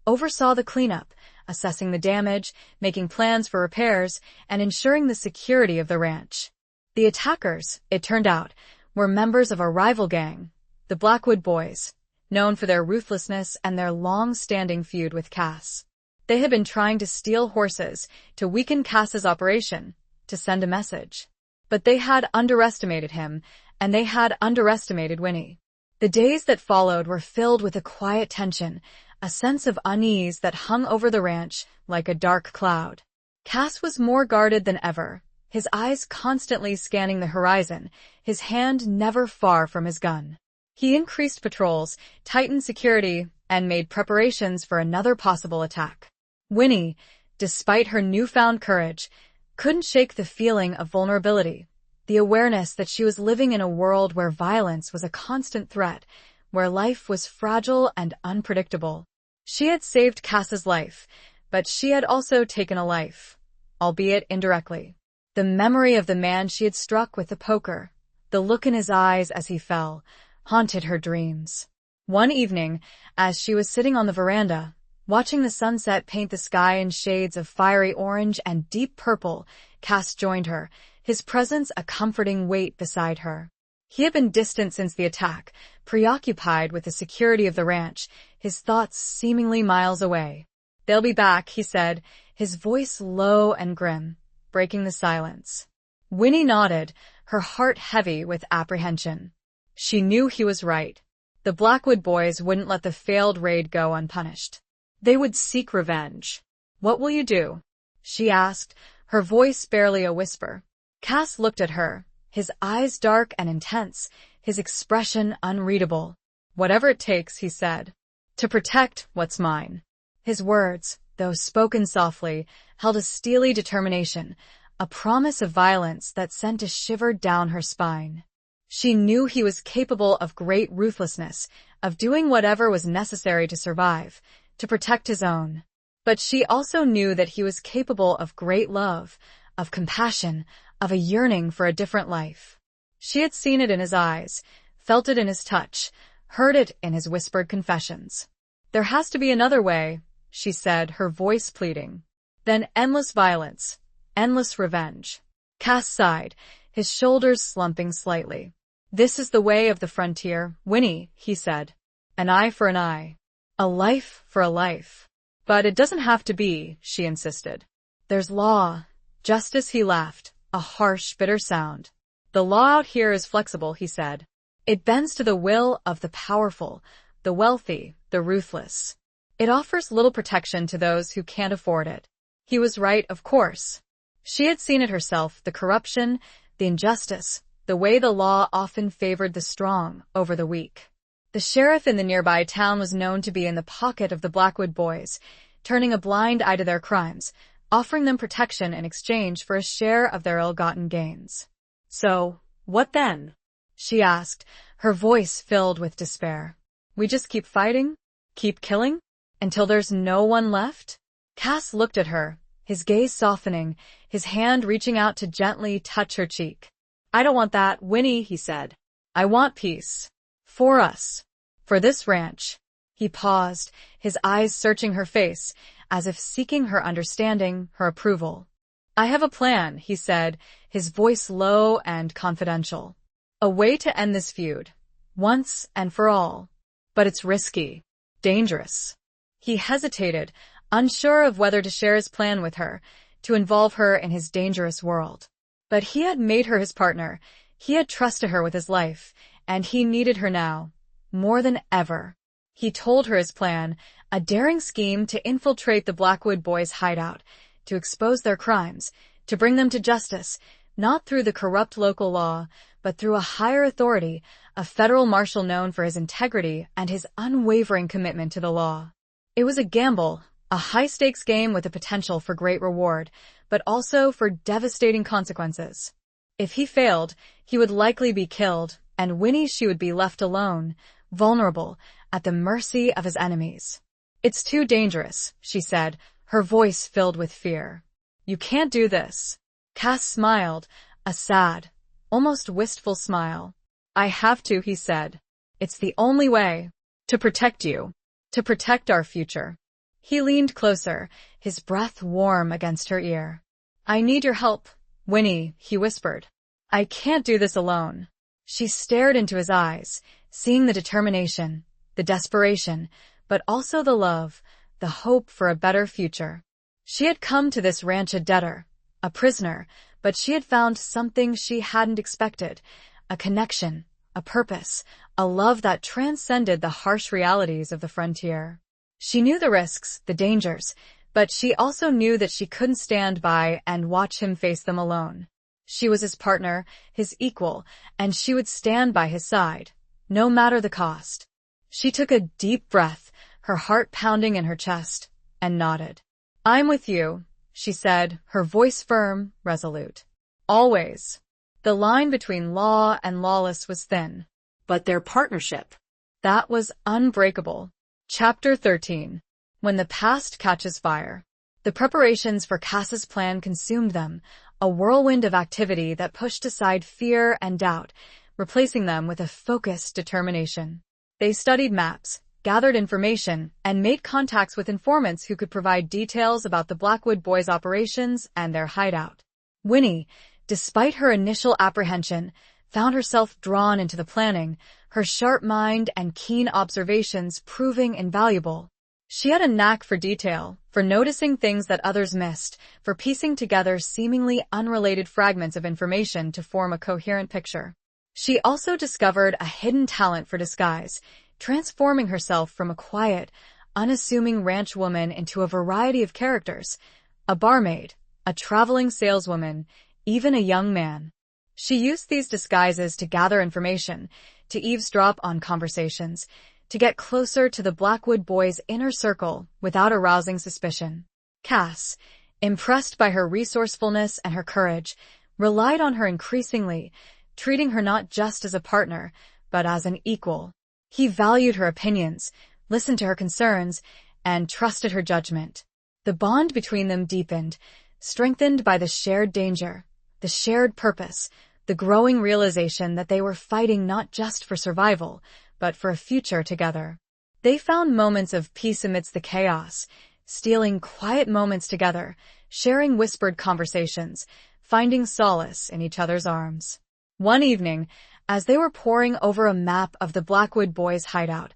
oversaw the cleanup, assessing the damage, making plans for repairs, and ensuring the security of the ranch. The attackers, it turned out, were members of a rival gang, the Blackwood Boys, known for their ruthlessness and their long-standing feud with Cass. They had been trying to steal horses, to weaken Cass's operation, to send a message. But they had underestimated him, and they had underestimated Winnie. The days that followed were filled with a quiet tension, a sense of unease that hung over the ranch like a dark cloud. Cass was more guarded than ever, his eyes constantly scanning the horizon, his hand never far from his gun. He increased patrols, tightened security, and made preparations for another possible attack. Winnie, despite her newfound courage, couldn't shake the feeling of vulnerability, The awareness that she was living in a world where violence was a constant threat, where life was fragile and unpredictable. She had saved Cass's life, but she had also taken a life, albeit indirectly. The memory of the man she had struck with the poker, the look in his eyes as he fell, haunted her dreams. One evening, as she was sitting on the veranda, watching the sunset paint the sky in shades of fiery orange and deep purple, Cass joined her, his presence a comforting weight beside her. He had been distant since the attack, preoccupied with the security of the ranch, his thoughts seemingly miles away. "They'll be back," he said, his voice low and grim, breaking the silence. Winnie nodded, her heart heavy with apprehension. She knew he was right. The Blackwood boys wouldn't let the failed raid go unpunished. They would seek revenge. "What will you do?" she asked, her voice barely a whisper. Cass looked at her, his eyes dark and intense, his expression unreadable. "Whatever it takes," he said, "to protect what's mine." His words, though spoken softly, held a steely determination, a promise of violence that sent a shiver down her spine. She knew he was capable of great ruthlessness, of doing whatever was necessary to survive, to protect his own. But she also knew that he was capable of great love, of compassion, of a yearning for a different life. She had seen it in his eyes, felt it in his touch, heard it in his whispered confessions. "There has to be another way," she said, her voice pleading. "Then endless violence, endless revenge." Cass sighed, his shoulders slumping slightly. "This is the way of the frontier, Winnie," he said. "An eye for an eye. A life for a life." "But it doesn't have to be," she insisted. "There's law." Justice, he laughed, a harsh, bitter sound. "The law out here is flexible," he said. "It bends to the will of the powerful, the wealthy, the ruthless. It offers little protection to those who can't afford it." He was right, of course. She had seen it herself, the corruption, the injustice, the way the law often favored the strong over the weak. The sheriff in the nearby town was known to be in the pocket of the Blackwood boys, turning a blind eye to their crimes, offering them protection in exchange for a share of their ill-gotten gains. "So, what then?" she asked, her voice filled with despair. "We just keep fighting? Keep killing? Until there's no one left?" Cass looked at her, his gaze softening, his hand reaching out to gently touch her cheek. "I don't want that, Winnie," he said. "I want peace. For us. For this ranch." He paused, his eyes searching her face, as if seeking her understanding, her approval. "I have a plan," he said, his voice low and confidential. "A way to end this feud, once and for all. But it's risky. Dangerous." He hesitated, unsure of whether to share his plan with her, to involve her in his dangerous world. But he had made her his partner, he had trusted her with his life, and he needed her now, more than ever. He told her his plan, a daring scheme to infiltrate the Blackwood boys' hideout, to expose their crimes, to bring them to justice, not through the corrupt local law, but through a higher authority, a federal marshal known for his integrity and his unwavering commitment to the law. It was a gamble, a high-stakes game with the potential for great reward, but also for devastating consequences. If he failed, he would likely be killed, and Winnie, she would be left alone, vulnerable, at the mercy of his enemies. "It's too dangerous," she said, her voice filled with fear. "You can't do this." Cass smiled, a sad, almost wistful smile. "I have to," he said. "It's the only way. To protect you. To protect our future." He leaned closer, his breath warm against her ear. "I need your help, Winnie," he whispered. "I can't do this alone." She stared into his eyes, seeing the determination, the desperation, but also the love, the hope for a better future. She had come to this ranch a debtor, a prisoner, but she had found something she hadn't expected, a connection, a purpose, a love that transcended the harsh realities of the frontier. She knew the risks, the dangers, but she also knew that she couldn't stand by and watch him face them alone. She was his partner, his equal, and she would stand by his side, no matter the cost. She took a deep breath, her heart pounding in her chest, and nodded. "I'm with you," she said, her voice firm, resolute. "Always." The line between law and lawless was thin. But their partnership. That was unbreakable. Chapter 13. When the past catches fire. The preparations for Cass's plan consumed them, a whirlwind of activity that pushed aside fear and doubt, replacing them with a focused determination. They studied maps, gathered information, and made contacts with informants who could provide details about the Blackwood Boys' operations and their hideout. Winnie, despite her initial apprehension, found herself drawn into the planning, her sharp mind and keen observations proving invaluable. She had a knack for detail, for noticing things that others missed, for piecing together seemingly unrelated fragments of information to form a coherent picture. She also discovered a hidden talent for disguise, transforming herself from a quiet, unassuming ranch woman into a variety of characters: a barmaid, a traveling saleswoman, even a young man. She used these disguises to gather information, to eavesdrop on conversations, to get closer to the Blackwood Boys' inner circle without arousing suspicion. Cass, impressed by her resourcefulness and her courage, relied on her increasingly, treating her not just as a partner, but as an equal. He valued her opinions, listened to her concerns, and trusted her judgment. The bond between them deepened, strengthened by the shared danger, the shared purpose, the growing realization that they were fighting not just for survival, but for a future together. They found moments of peace amidst the chaos, stealing quiet moments together, sharing whispered conversations, finding solace in each other's arms. One evening, as they were poring over a map of the Blackwood Boys' hideout,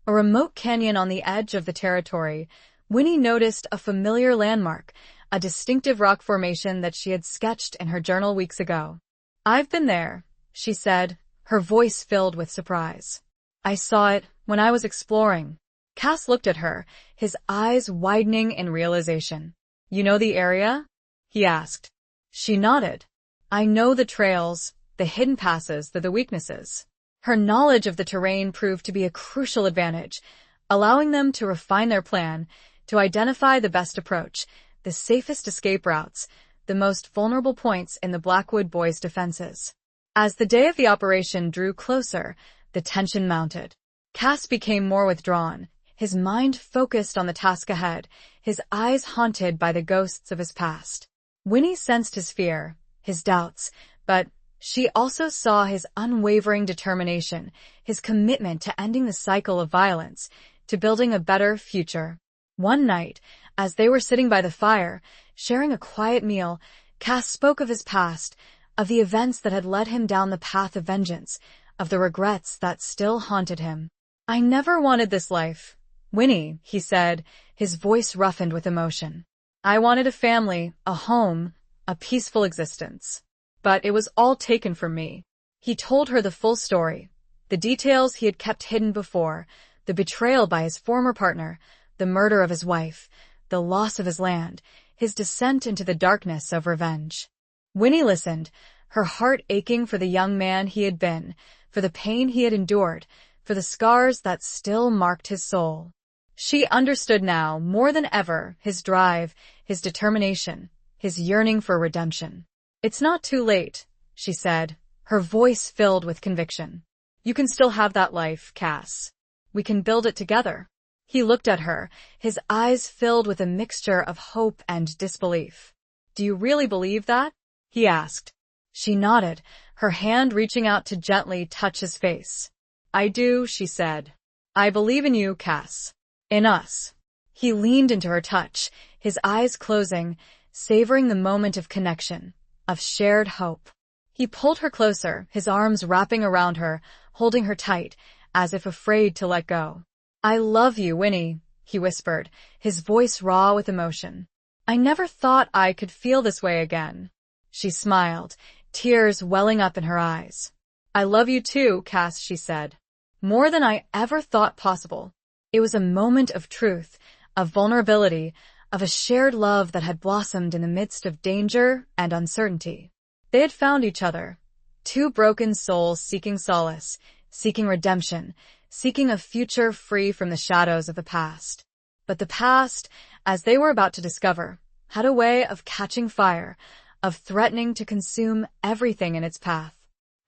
a remote canyon on the edge of the territory, Winnie noticed a familiar landmark, a distinctive rock formation that she had sketched in her journal weeks ago. "I've been there," she said, her voice filled with surprise. "I saw it when I was exploring." Cass looked at her, his eyes widening in realization. "You know the area?" he asked. She nodded. "I know the trails, the hidden passes, the weaknesses." Her knowledge of the terrain proved to be a crucial advantage, allowing them to refine their plan, to identify the best approach, the safest escape routes, the most vulnerable points in the Blackwood Boys' defenses. As the day of the operation drew closer, the tension mounted. Cass became more withdrawn, his mind focused on the task ahead, his eyes haunted by the ghosts of his past. Winnie sensed his fear, his doubts, but she also saw his unwavering determination, his commitment to ending the cycle of violence, to building a better future. One night, as they were sitting by the fire, sharing a quiet meal, Cass spoke of his past, of the events that had led him down the path of vengeance, of the regrets that still haunted him. "I never wanted this life, Winnie," he said, his voice roughened with emotion. "I wanted a family, a home, a peaceful existence. But it was all taken from me." He told her the full story, the details he had kept hidden before, the betrayal by his former partner, the murder of his wife, the loss of his land, his descent into the darkness of revenge. Winnie listened, her heart aching for the young man he had been, for the pain he had endured, for the scars that still marked his soul. She understood now, more than ever, his drive, his determination, his yearning for redemption. "It's not too late," she said, her voice filled with conviction. "You can still have that life, Cass. We can build it together." He looked at her, his eyes filled with a mixture of hope and disbelief. "Do you really believe that?" he asked. She nodded, her hand reaching out to gently touch his face. "I do," she said. "I believe in you, Cass. In us." He leaned into her touch, his eyes closing, savoring the moment of connection, of shared hope. He pulled her closer, his arms wrapping around her, holding her tight, as if afraid to let go. "I love you, Winnie," he whispered, his voice raw with emotion. "I never thought I could feel this way again." She smiled, tears welling up in her eyes. "I love you too, Cass," she said. "More than I ever thought possible." It was a moment of truth, of vulnerability, of a shared love that had blossomed in the midst of danger and uncertainty. They had found each other, two broken souls seeking solace, seeking redemption, seeking a future free from the shadows of the past. But the past, as they were about to discover, had a way of catching fire, of threatening to consume everything in its path.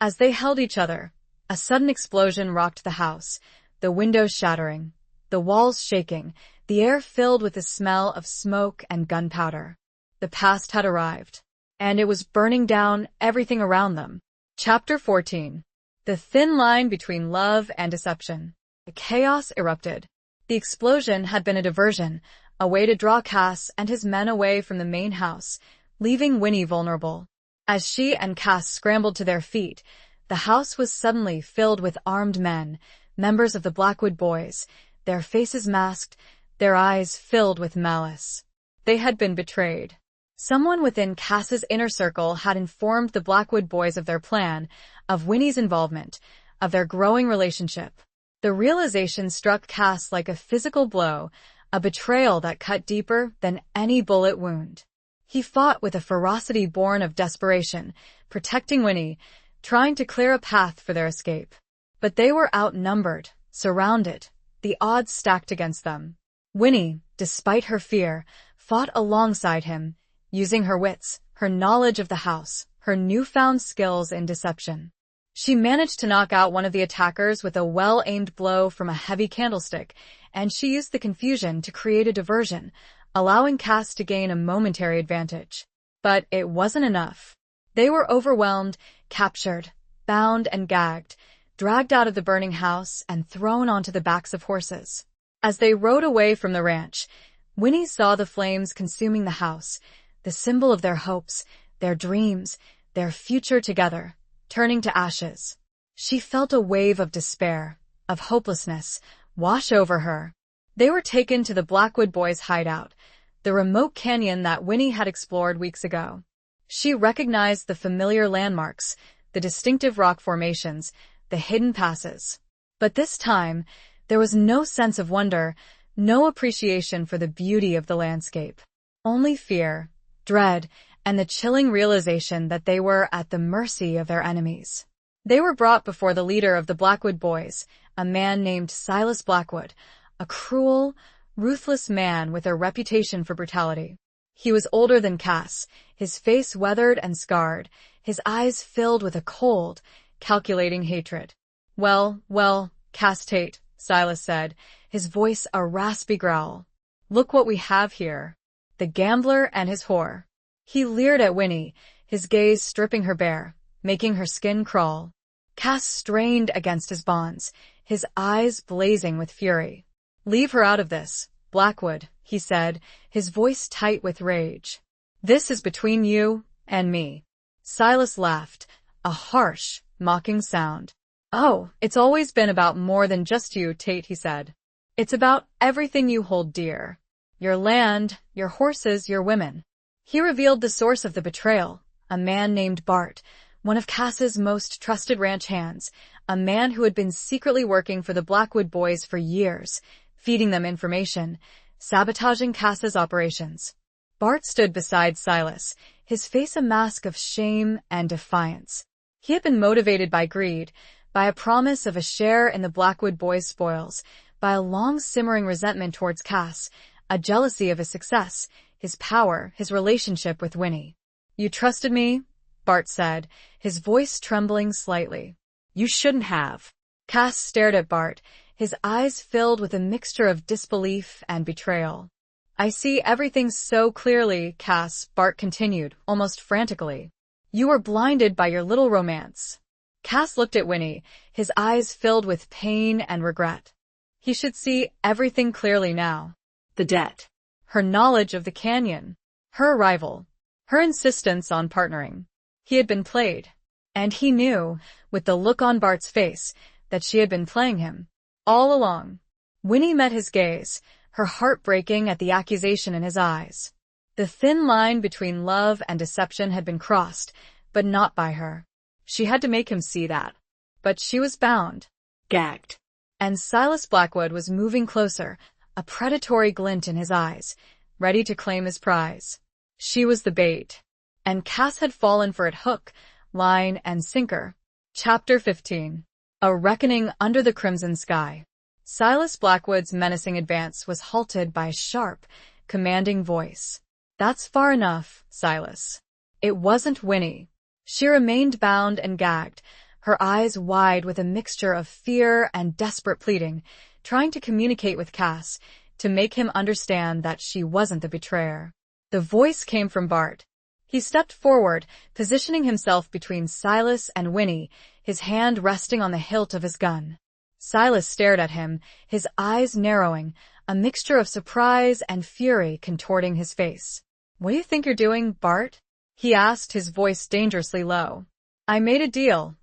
As they held each other, a sudden explosion rocked the house, the windows shattering, the walls shaking, the air filled with the smell of smoke and gunpowder. The past had arrived, and it was burning down everything around them. Chapter 14. The thin line between love and deception. The chaos erupted. The explosion had been a diversion, a way to draw Cass and his men away from the main house, leaving Winnie vulnerable. As she and Cass scrambled to their feet, the house was suddenly filled with armed men, members of the Blackwood Boys, their faces masked, their eyes filled with malice. They had been betrayed. Someone within Cass's inner circle had informed the Blackwood Boys of their plan, of Winnie's involvement, of their growing relationship. The realization struck Cass like a physical blow, a betrayal that cut deeper than any bullet wound. He fought with a ferocity born of desperation, protecting Winnie, trying to clear a path for their escape. But they were outnumbered, surrounded, the odds stacked against them. Winnie, despite her fear, fought alongside him, using her wits, her knowledge of the house, her newfound skills in deception. She managed to knock out one of the attackers with a well-aimed blow from a heavy candlestick, and she used the confusion to create a diversion, allowing Cass to gain a momentary advantage. But it wasn't enough. They were overwhelmed, captured, bound and gagged, dragged out of the burning house and thrown onto the backs of horses. As they rode away from the ranch, Winnie saw the flames consuming the house, the symbol of their hopes, their dreams, their future together, turning to ashes. She felt a wave of despair, of hopelessness, wash over her. They were taken to the Blackwood Boys' hideout, the remote canyon that Winnie had explored weeks ago. She recognized the familiar landmarks, the distinctive rock formations, the hidden passes. But this time, there was no sense of wonder, no appreciation for the beauty of the landscape. Only fear, dread, and the chilling realization that they were at the mercy of their enemies. They were brought before the leader of the Blackwood Boys, a man named Silas Blackwood, a cruel, ruthless man with a reputation for brutality. He was older than Cass, his face weathered and scarred, his eyes filled with a cold, calculating hatred. Well, Cass Tate, Silas said, his voice a raspy growl. Look what we have here. The gambler and his whore. He leered at Winnie, his gaze stripping her bare, making her skin crawl. Cass strained against his bonds, his eyes blazing with fury. Leave her out of this, Blackwood, he said, his voice tight with rage. This is between you and me. Silas laughed, a harsh, mocking sound. Oh, it's always been about more than just you, Tate, he said. It's about everything you hold dear. Your land, your horses, your women. He revealed the source of the betrayal, a man named Bart, one of Cass's most trusted ranch hands, a man who had been secretly working for the Blackwood Boys for years, feeding them information, sabotaging Cass's operations. Bart stood beside Silas, his face a mask of shame and defiance. He had been motivated by greed, by a promise of a share in the Blackwood Boys' spoils, by a long-simmering resentment towards Cass, a jealousy of his success, his power, his relationship with Winnie. You trusted me? Bart said, his voice trembling slightly. You shouldn't have. Cass stared at Bart, his eyes filled with a mixture of disbelief and betrayal. I see everything so clearly, Cass, Bart continued, almost frantically. You were blinded by your little romance. Cass looked at Winnie, his eyes filled with pain and regret. He should see everything clearly now. The debt. Her knowledge of the canyon. Her arrival. Her insistence on partnering. He had been played. And he knew, with the look on Bart's face, that she had been playing him. All along. Winnie met his gaze, her heart breaking at the accusation in his eyes. The thin line between love and deception had been crossed, but not by her. She had to make him see that. But she was bound. Gagged. And Silas Blackwood was moving closer, a predatory glint in his eyes, ready to claim his prize. She was the bait. And Cass had fallen for it hook, line, and sinker. Chapter 15. A reckoning under the crimson sky. Silas Blackwood's menacing advance was halted by a sharp, commanding voice. That's far enough, Silas. It wasn't Winnie. She remained bound and gagged, her eyes wide with a mixture of fear and desperate pleading, trying to communicate with Cass, to make him understand that she wasn't the betrayer. The voice came from Bart. He stepped forward, positioning himself between Silas and Winnie, his hand resting on the hilt of his gun. Silas stared at him, his eyes narrowing, a mixture of surprise and fury contorting his face. "What do you think you're doing, Bart?" he asked, his voice dangerously low. "I made a deal,"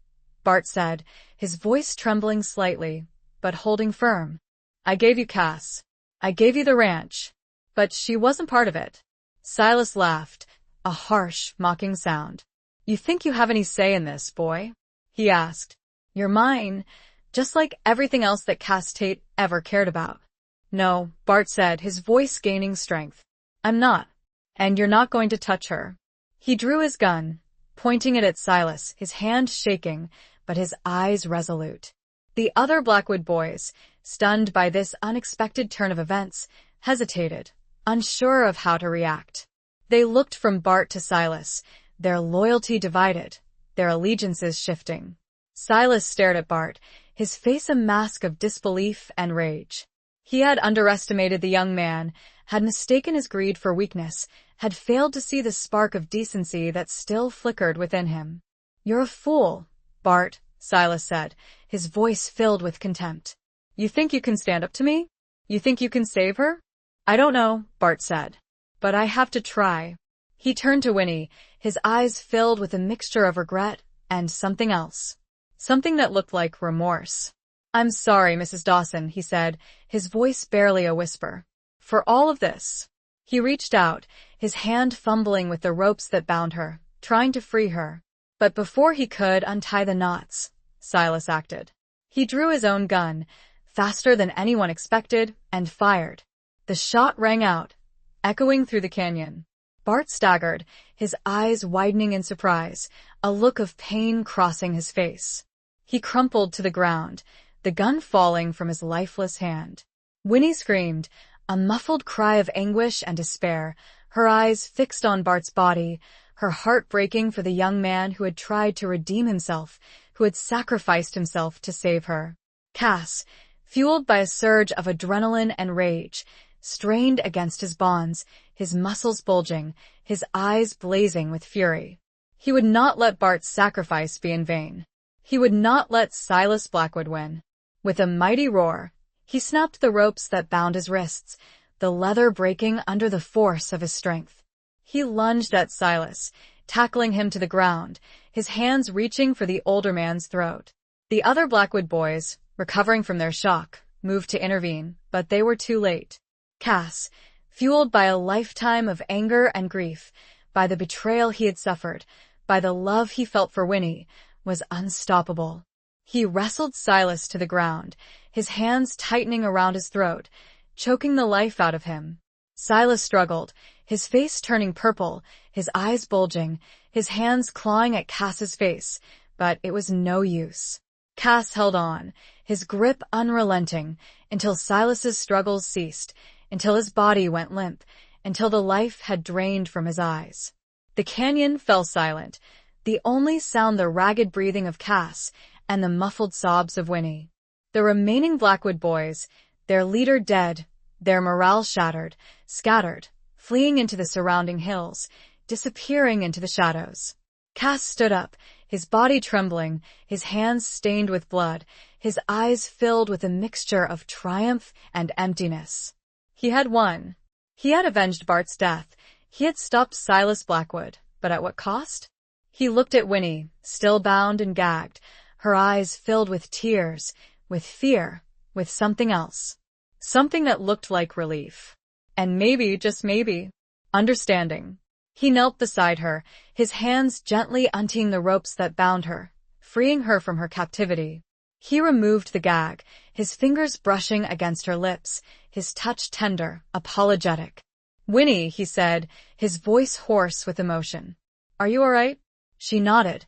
Bart said, his voice trembling slightly, but holding firm. "I gave you Cass. I gave you the ranch. But she wasn't part of it." Silas laughed, a harsh, mocking sound. "You think you have any say in this, boy?" he asked. "You're mine, just like everything else that Cass Tate ever cared about." "No," Bart said, his voice gaining strength. "I'm not. And you're not going to touch her." He drew his gun, pointing it at Silas, his hand shaking, but his eyes resolute. The other Blackwood boys, stunned by this unexpected turn of events, hesitated, unsure of how to react. They looked from Bart to Silas, their loyalty divided, their allegiances shifting. Silas stared at Bart, his face a mask of disbelief and rage. He had underestimated the young man, had mistaken his greed for weakness, had failed to see the spark of decency that still flickered within him. "You're a fool, Bart," Silas said, his voice filled with contempt. "You think you can stand up to me? You think you can save her?" "I don't know," Bart said. "But I have to try." He turned to Winnie, his eyes filled with a mixture of regret and something else. Something that looked like remorse. "I'm sorry, Mrs. Dawson," he said, his voice barely a whisper. "For all of this." He reached out, his hand fumbling with the ropes that bound her, trying to free her. But before he could untie the knots, Silas acted. He drew his own gun, faster than anyone expected, and fired. The shot rang out, echoing through the canyon. Bart staggered, his eyes widening in surprise, a look of pain crossing his face. He crumpled to the ground, the gun falling from his lifeless hand. Winnie screamed, a muffled cry of anguish and despair, her eyes fixed on Bart's body, her heart breaking for the young man who had tried to redeem himself, who had sacrificed himself to save her. Cass, fueled by a surge of adrenaline and rage, strained against his bonds, his muscles bulging, his eyes blazing with fury. He would not let Bart's sacrifice be in vain. He would not let Silas Blackwood win. With a mighty roar, he snapped the ropes that bound his wrists, the leather breaking under the force of his strength. He lunged at Silas, tackling him to the ground, his hands reaching for the older man's throat. The other Blackwood boys, recovering from their shock, moved to intervene, but they were too late. Cass, fueled by a lifetime of anger and grief, by the betrayal he had suffered, by the love he felt for Winnie, was unstoppable. He wrestled Silas to the ground, his hands tightening around his throat, choking the life out of him. Silas struggled, his face turning purple, his eyes bulging, his hands clawing at Cass's face, but it was no use. Cass held on, his grip unrelenting, until Silas's struggles ceased, until his body went limp, until the life had drained from his eyes. The canyon fell silent, the only sound the ragged breathing of Cass and the muffled sobs of Winnie. The remaining Blackwood boys, their leader dead, their morale shattered, scattered, fleeing into the surrounding hills, disappearing into the shadows. Cass stood up, his body trembling, his hands stained with blood, his eyes filled with a mixture of triumph and emptiness. He had won. He had avenged Bart's death. He had stopped Silas Blackwood, but at what cost? He looked at Winnie, still bound and gagged, her eyes filled with tears, with fear, with something else. Something that looked like relief. And maybe, just maybe, understanding. He knelt beside her, his hands gently untying the ropes that bound her, freeing her from her captivity. He removed the gag, his fingers brushing against her lips, his touch tender, apologetic. "Winnie," he said, his voice hoarse with emotion. "Are you all right?" She nodded.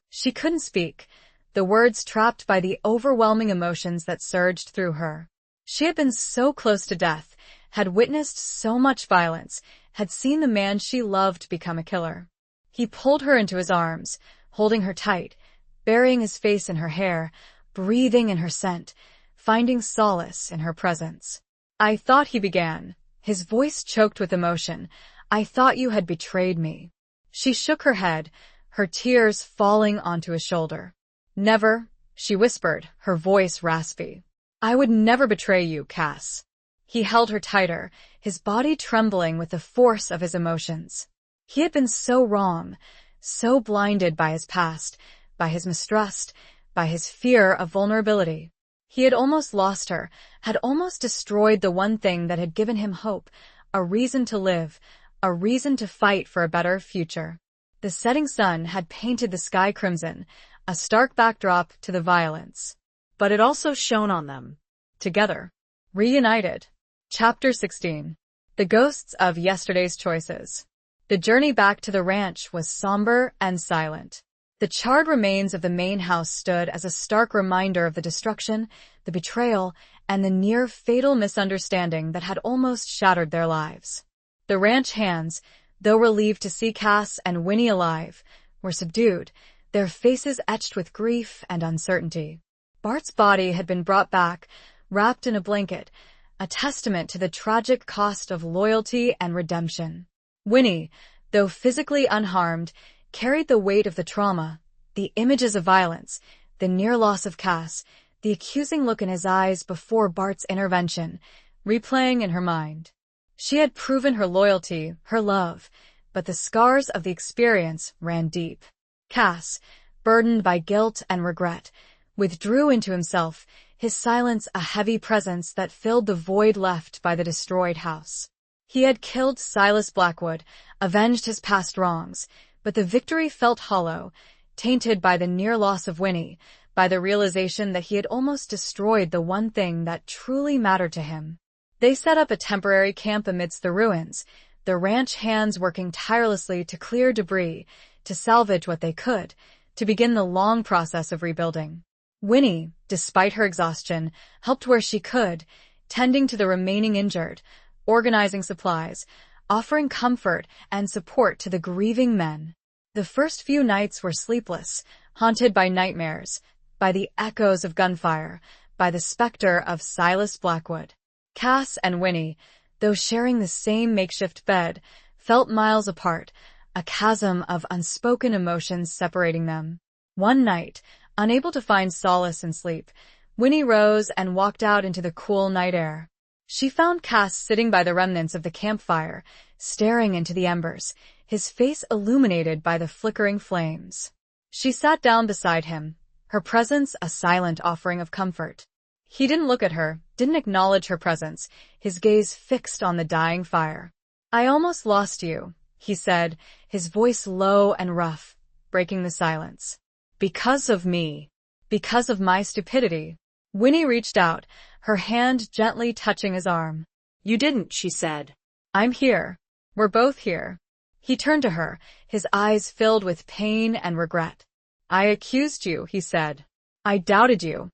She couldn't speak, the words trapped by the overwhelming emotions that surged through her. She had been so close to death, had witnessed so much violence, had seen the man she loved become a killer. He pulled her into his arms, holding her tight, burying his face in her hair, breathing in her scent, finding solace in her presence. "I thought," he began, his voice choked with emotion, "I thought you had betrayed me." She shook her head, her tears falling onto his shoulder. "Never," she whispered, her voice raspy. "I would never betray you, Cass." He held her tighter, his body trembling with the force of his emotions. He had been so wrong, so blinded by his past, by his mistrust, by his fear of vulnerability. He had almost lost her, had almost destroyed the one thing that had given him hope, a reason to live, a reason to fight for a better future. The setting sun had painted the sky crimson, a stark backdrop to the violence. But it also shone on them. Together. Reunited. Chapter 16. The Ghosts of Yesterday's Choices. The journey back to the ranch was somber and silent. The charred remains of the main house stood as a stark reminder of the destruction, the betrayal, and the near-fatal misunderstanding that had almost shattered their lives. The ranch hands, though relieved to see Cass and Winnie alive, were subdued, their faces etched with grief and uncertainty. Bart's body had been brought back, wrapped in a blanket, a testament to the tragic cost of loyalty and redemption. Winnie, though physically unharmed, carried the weight of the trauma, the images of violence, the near loss of Cass, the accusing look in his eyes before Bart's intervention, replaying in her mind. She had proven her loyalty, her love, but the scars of the experience ran deep. Cass, burdened by guilt and regret, withdrew into himself, his silence a heavy presence that filled the void left by the destroyed house. He had killed Silas Blackwood, avenged his past wrongs, but the victory felt hollow, tainted by the near loss of Winnie, by the realization that he had almost destroyed the one thing that truly mattered to him. They set up a temporary camp amidst the ruins, the ranch hands working tirelessly to clear debris, to salvage what they could, to begin the long process of rebuilding. Winnie, despite her exhaustion, helped where she could, tending to the remaining injured, organizing supplies, offering comfort and support to the grieving men. The first few nights were sleepless, haunted by nightmares, by the echoes of gunfire, by the specter of Silas Blackwood. Cass and Winnie, though sharing the same makeshift bed, felt miles apart, a chasm of unspoken emotions separating them. One night, unable to find solace in sleep, Winnie rose and walked out into the cool night air. She found Cass sitting by the remnants of the campfire, staring into the embers, his face illuminated by the flickering flames. She sat down beside him, her presence a silent offering of comfort. He didn't look at her, didn't acknowledge her presence, his gaze fixed on the dying fire. "I almost lost you," he said, his voice low and rough, breaking the silence. "Because of me. Because of my stupidity." Winnie reached out, her hand gently touching his arm. "You didn't," she said. "I'm here. We're both here." He turned to her, his eyes filled with pain and regret. "I accused you," he said. "I doubted you."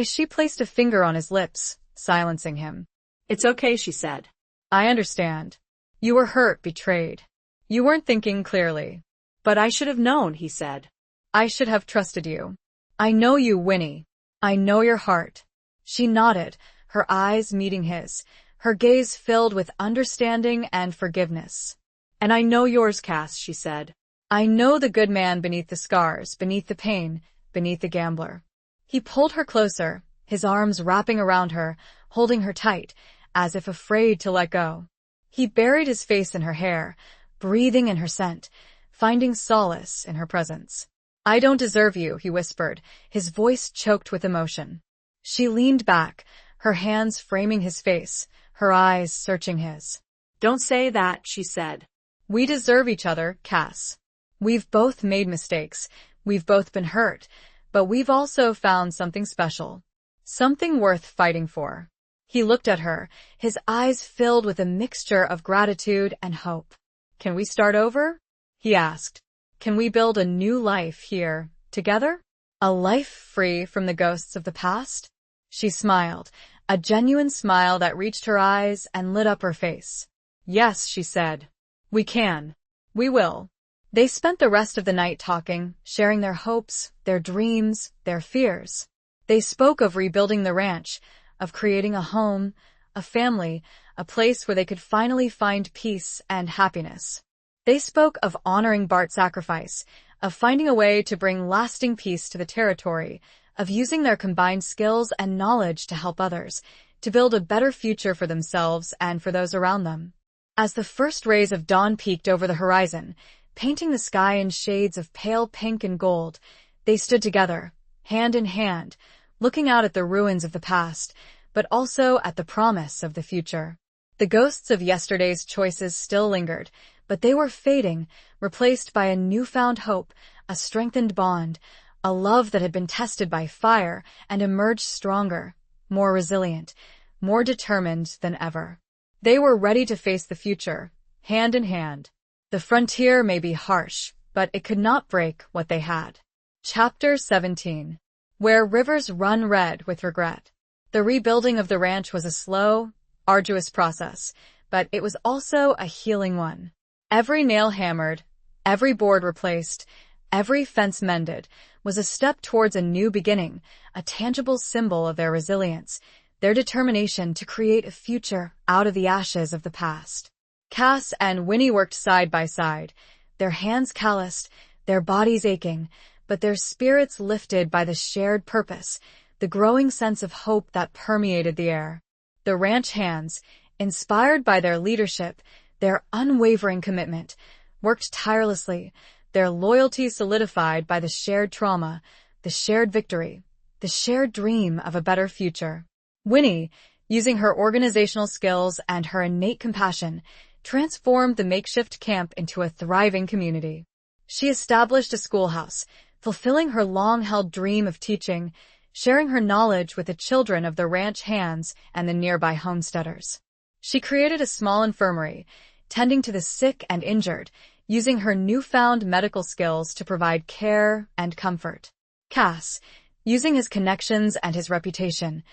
She placed a finger on his lips, silencing him. "It's okay," she said. "I understand. You were hurt, betrayed. You weren't thinking clearly." "But I should have known," he said. "I should have trusted you. I know you, Winnie. I know your heart." She nodded, her eyes meeting his, her gaze filled with understanding and forgiveness. "And I know yours, Cass," she said. "I know the good man beneath the scars, beneath the pain, beneath the gambler." He pulled her closer, his arms wrapping around her, holding her tight, as if afraid to let go. He buried his face in her hair, breathing in her scent, finding solace in her presence. "I don't deserve you," he whispered, his voice choked with emotion. She leaned back, her hands framing his face, her eyes searching his. "Don't say that," she said. "We deserve each other, Cass. We've both made mistakes, we've both been hurt, but we've also found something special. Something worth fighting for." He looked at her, his eyes filled with a mixture of gratitude and hope. "Can we start over?" he asked. "Can we build a new life here, together? A life free from the ghosts of the past?" She smiled, a genuine smile that reached her eyes and lit up her face. "Yes," she said. "We can. We will. They spent the rest of the night talking, sharing their hopes, their dreams, their fears. They spoke of rebuilding the ranch, of creating a home, a family, a place where they could finally find peace and happiness. They spoke of honoring Bart's sacrifice, of finding a way to bring lasting peace to the territory, of using their combined skills and knowledge to help others, to build a better future for themselves and for those around them. As the first rays of dawn peeked over the horizon, painting the sky in shades of pale pink and gold, they stood together, hand in hand, looking out at the ruins of the past, but also at the promise of the future. The ghosts of yesterday's choices still lingered, but they were fading, replaced by a newfound hope, a strengthened bond, a love that had been tested by fire and emerged stronger, more resilient, more determined than ever. They were ready to face the future, hand in hand. The frontier may be harsh, but it could not break what they had. Chapter 17. Where Rivers Run Red with Regret. The rebuilding of the ranch was a slow, arduous process, but it was also a healing one. Every nail hammered, every board replaced, every fence mended was a step towards a new beginning, a tangible symbol of their resilience, their determination to create a future out of the ashes of the past. Cass and Winnie worked side by side, their hands calloused, their bodies aching, but their spirits lifted by the shared purpose, the growing sense of hope that permeated the air. The ranch hands, inspired by their leadership, their unwavering commitment, worked tirelessly, their loyalty solidified by the shared trauma, the shared victory, the shared dream of a better future. Winnie, using her organizational skills and her innate compassion, transformed the makeshift camp into a thriving community. She established a schoolhouse, fulfilling her long-held dream of teaching, sharing her knowledge with the children of the ranch hands and the nearby homesteaders. She created a small infirmary, tending to the sick and injured, using her newfound medical skills to provide care and comfort. Cass, using his connections and his reputation,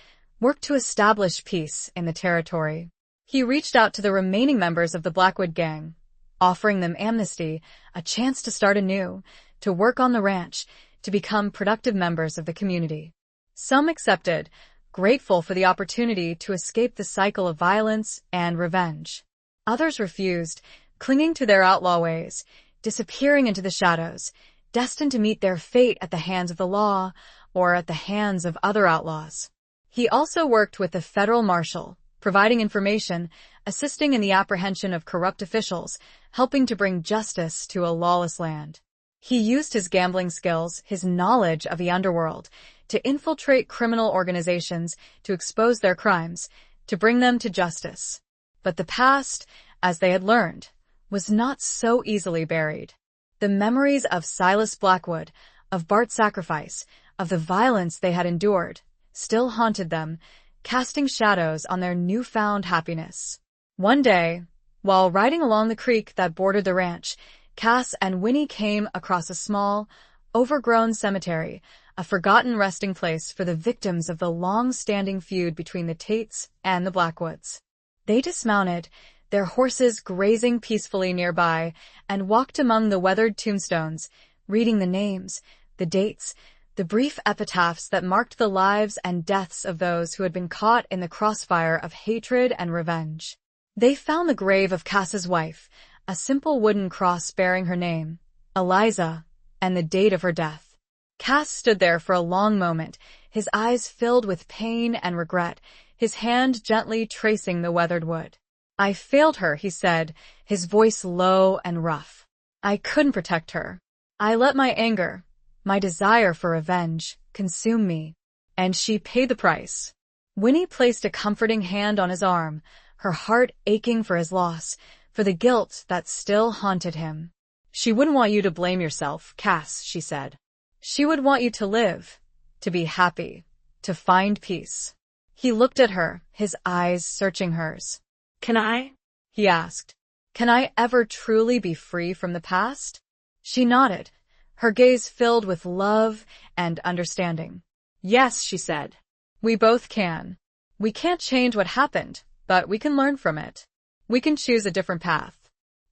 worked to establish peace in the territory. He reached out to the remaining members of the Blackwood gang, offering them amnesty, a chance to start anew, to work on the ranch, to become productive members of the community. Some accepted, grateful for the opportunity to escape the cycle of violence and revenge. Others refused, clinging to their outlaw ways, disappearing into the shadows, destined to meet their fate at the hands of the law or at the hands of other outlaws. He also worked with the federal marshal, providing information, assisting in the apprehension of corrupt officials, helping to bring justice to a lawless land. He used his gambling skills, his knowledge of the underworld, to infiltrate criminal organizations, to expose their crimes, to bring them to justice. But the past, as they had learned, was not so easily buried. The memories of Silas Blackwood, of Bart's sacrifice, of the violence they had endured, still haunted them, casting shadows on their newfound happiness. One day, while riding along the creek that bordered the ranch, Cass and Winnie came across a small, overgrown cemetery, a forgotten resting place for the victims of the long-standing feud between the Tates and the Blackwoods. They dismounted, their horses grazing peacefully nearby, and walked among the weathered tombstones, reading the names, the dates, the brief epitaphs that marked the lives and deaths of those who had been caught in the crossfire of hatred and revenge. They found the grave of Cass's wife, a simple wooden cross bearing her name, Eliza, and the date of her death. Cass stood there for a long moment, his eyes filled with pain and regret, his hand gently tracing the weathered wood. "I failed her," he said, his voice low and rough. "I couldn't protect her. I let my anger, my desire for revenge, consume me. And she paid the price." Winnie placed a comforting hand on his arm, her heart aching for his loss, for the guilt that still haunted him. "She wouldn't want you to blame yourself, Cass," she said. "She would want you to live, to be happy, to find peace." He looked at her, his eyes searching hers. "Can I?" he asked. "Can I ever truly be free from the past?" She nodded, her gaze filled with love and understanding. "Yes," she said. "We both can. We can't change what happened, but we can learn from it. We can choose a different path.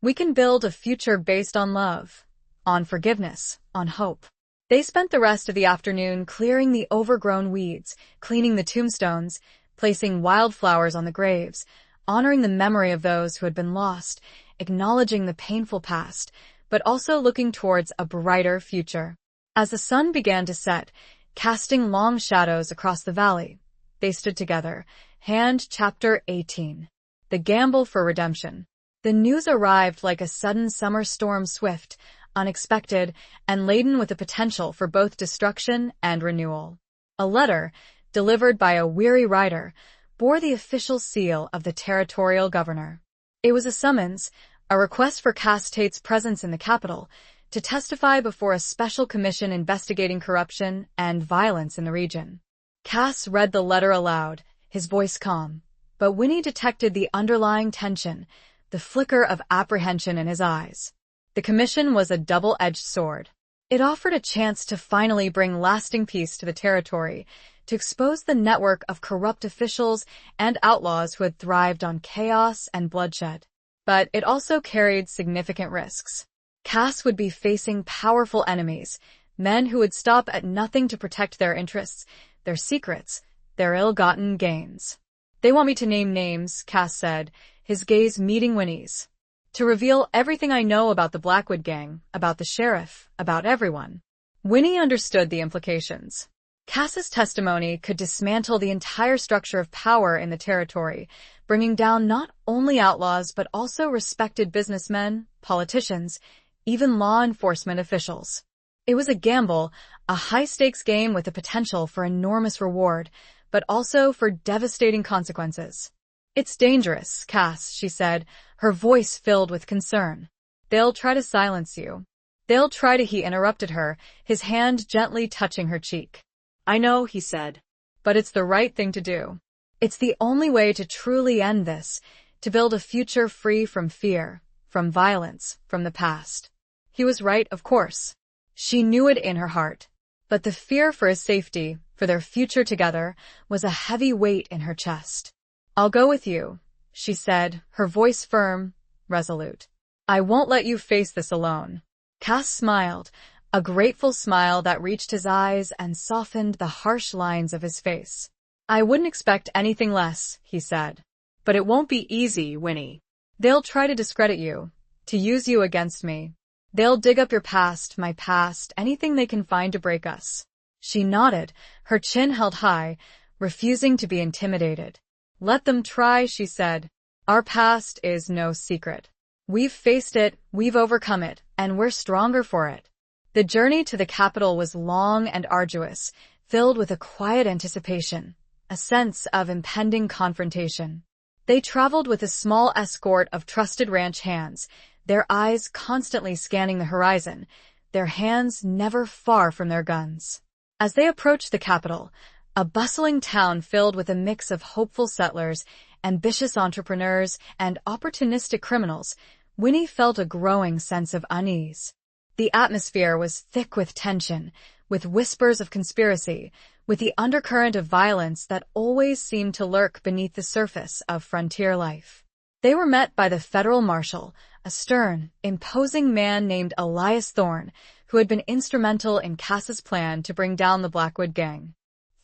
We can build a future based on love, on forgiveness, on hope. They spent the rest of the afternoon clearing the overgrown weeds, cleaning the tombstones, placing wildflowers on the graves, honoring the memory of those who had been lost, acknowledging the painful past, but also looking towards a brighter future. As the sun began to set, casting long shadows across the valley, they stood together. Chapter 18. The Gamble for Redemption. The news arrived like a sudden summer storm, swift, unexpected, and laden with the potential for both destruction and renewal. A letter, delivered by a weary rider, bore the official seal of the territorial governor. It was a summons, a request for Cass Tate's presence in the capital, to testify before a special commission investigating corruption and violence in the region. Cass read the letter aloud, his voice calm, but Winnie detected the underlying tension, the flicker of apprehension in his eyes. The commission was a double-edged sword. It offered a chance to finally bring lasting peace to the territory, to expose the network of corrupt officials and outlaws who had thrived on chaos and bloodshed. But it also carried significant risks. Cass would be facing powerful enemies, men who would stop at nothing to protect their interests, their secrets, their ill-gotten gains. "They want me to name names," Cass said, his gaze meeting Winnie's. "To reveal everything I know about the Blackwood gang, about the sheriff, about everyone." Winnie understood the implications. Cass's testimony could dismantle the entire structure of power in the territory, bringing down not only outlaws but also respected businessmen, politicians, even law enforcement officials. It was a gamble, a high-stakes game with the potential for enormous reward, but also for devastating consequences. "It's dangerous, Cass," she said, her voice filled with concern. "They'll try to silence you. They'll try to—" He interrupted her, his hand gently touching her cheek. "I know," he said. "But it's the right thing to do. It's the only way to truly end this, to build a future free from fear, from violence, from the past." He was right, of course. She knew it in her heart. But the fear for his safety, for their future together, was a heavy weight in her chest. "I'll go with you," she said, her voice firm, resolute. "I won't let you face this alone." Cass smiled, a grateful smile that reached his eyes and softened the harsh lines of his face. "I wouldn't expect anything less," he said. "But it won't be easy, Winnie. They'll try to discredit you, to use you against me. They'll dig up your past, my past, anything they can find to break us." She nodded, her chin held high, refusing to be intimidated. "Let them try," she said. "Our past is no secret. We've faced it, we've overcome it, and we're stronger for it." The journey to the capital was long and arduous, filled with a quiet anticipation, a sense of impending confrontation. They traveled with a small escort of trusted ranch hands, their eyes constantly scanning the horizon, their hands never far from their guns. As they approached the capital, a bustling town filled with a mix of hopeful settlers, ambitious entrepreneurs, and opportunistic criminals, Winnie felt a growing sense of unease. The atmosphere was thick with tension, with whispers of conspiracy, with the undercurrent of violence that always seemed to lurk beneath the surface of frontier life. They were met by the federal marshal, a stern, imposing man named Elias Thorne, who had been instrumental in Cass's plan to bring down the Blackwood gang.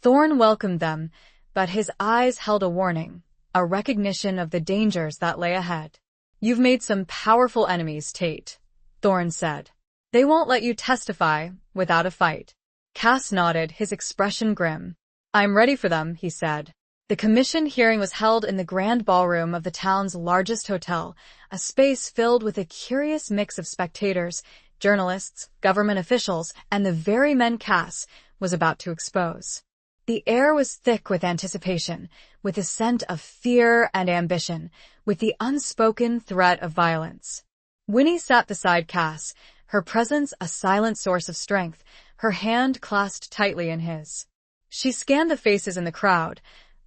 Thorne welcomed them, but his eyes held a warning, a recognition of the dangers that lay ahead. "You've made some powerful enemies, Tate," Thorne said. "They won't let you testify without a fight." Cass nodded, his expression grim. "I'm ready for them," he said. The commission hearing was held in the grand ballroom of the town's largest hotel, a space filled with a curious mix of spectators, journalists, government officials, and the very men Cass was about to expose. The air was thick with anticipation, with a scent of fear and ambition, with the unspoken threat of violence. Winnie sat beside Cass, her presence a silent source of strength, her hand clasped tightly in his. She scanned the faces in the crowd,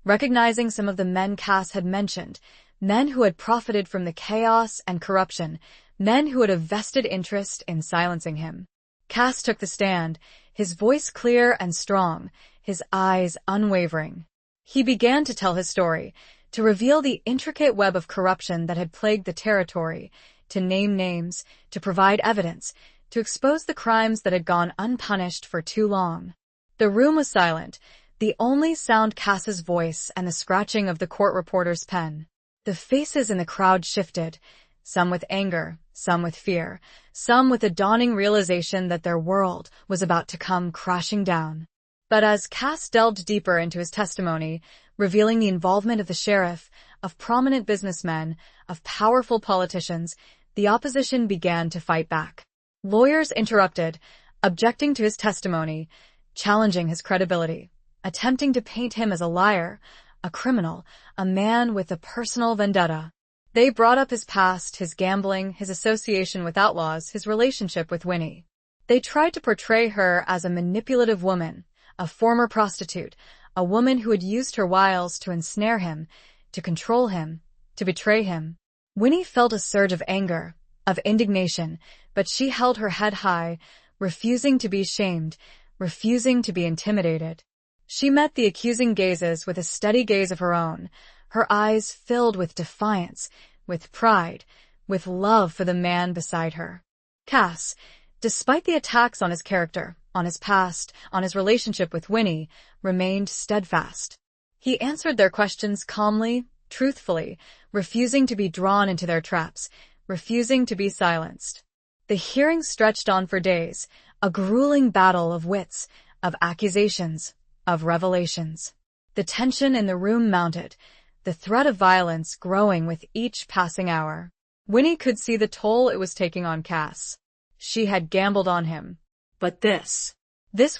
recognizing some of the men Cass had mentioned, men who had profited from the chaos and corruption, men who had a vested interest in silencing him. Cass took the stand, his voice clear and strong, his eyes unwavering. He began to tell his story, to reveal the intricate web of corruption that had plagued the territory, to name names, to provide evidence, to expose the crimes that had gone unpunished for too long. The room was silent, the only sound Cass's voice and the scratching of the court reporter's pen. The faces in the crowd shifted, some with anger, some with fear, some with a dawning realization that their world was about to come crashing down. But as Cass delved deeper into his testimony, revealing the involvement of the sheriff, of prominent businessmen, of powerful politicians, the opposition began to fight back. Lawyers interrupted, objecting to his testimony, challenging his credibility, attempting to paint him as a liar, a criminal, a man with a personal vendetta. They brought up his past, his gambling, his association with outlaws, his relationship with Winnie. They tried to portray her as a manipulative woman, a former prostitute, a woman who had used her wiles to ensnare him, to control him, to betray him. Winnie felt a surge of anger, of indignation, but she held her head high, refusing to be shamed, refusing to be intimidated. She met the accusing gazes with a steady gaze of her own, her eyes filled with defiance, with pride, with love for the man beside her. Cass, despite the attacks on his character, on his past, on his relationship with Winnie, remained steadfast. He answered their questions calmly, truthfully, refusing to be drawn into their traps, refusing to be silenced. The hearing stretched on for days, a grueling battle of wits, of accusations, of revelations. The tension in the room mounted, the threat of violence growing with each passing hour. Winnie could see the toll it was taking on Cass. She had gambled on him. But this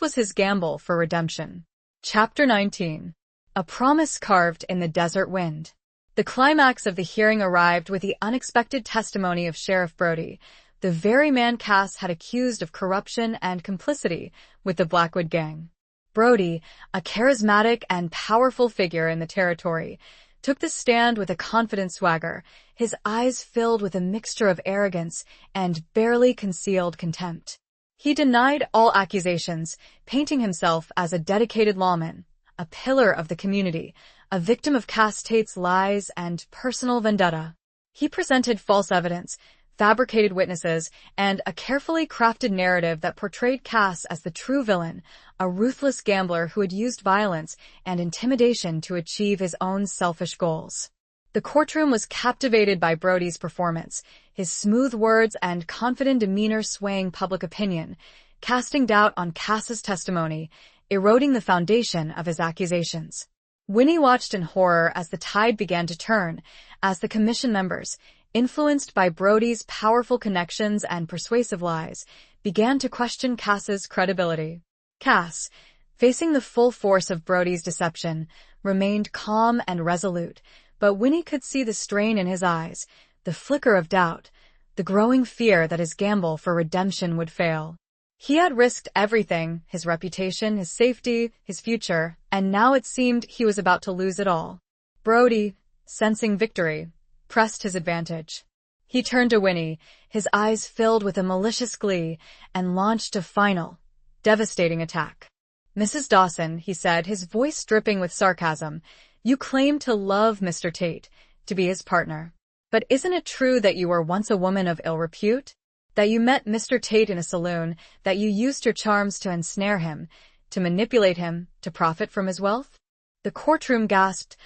was his gamble for redemption. Chapter 19. A promise carved in the desert wind. The climax of the hearing arrived with the unexpected testimony of Sheriff Brody, the very man Cass had accused of corruption and complicity with the Blackwood gang. Brody, a charismatic and powerful figure in the territory, took the stand with a confident swagger, his eyes filled with a mixture of arrogance and barely concealed contempt. He denied all accusations, painting himself as a dedicated lawman, a pillar of the community, a victim of Cass Tate's lies and personal vendetta. He presented false evidence, fabricated witnesses, and a carefully crafted narrative that portrayed Cass as the true villain, a ruthless gambler who had used violence and intimidation to achieve his own selfish goals. The courtroom was captivated by Brody's performance, his smooth words and confident demeanor swaying public opinion, casting doubt on Cass's testimony, eroding the foundation of his accusations. Winnie watched in horror as the tide began to turn, as the commission members, influenced by Brody's powerful connections and persuasive lies, began to question Cass's credibility. Cass, facing the full force of Brody's deception, remained calm and resolute, but Winnie could see the strain in his eyes, the flicker of doubt, the growing fear that his gamble for redemption would fail. He had risked everything, his reputation, his safety, his future, and now it seemed he was about to lose it all. Brody, sensing victory, pressed his advantage. He turned to Winnie, his eyes filled with a malicious glee, and launched a final, devastating attack. "Mrs. Dawson," he said, his voice dripping with sarcasm, "you claim to love Mr. Tate, to be his partner. But isn't it true that you were once a woman of ill repute? That you met Mr. Tate in a saloon, that you used your charms to ensnare him, to manipulate him, to profit from his wealth?" The courtroom gasped,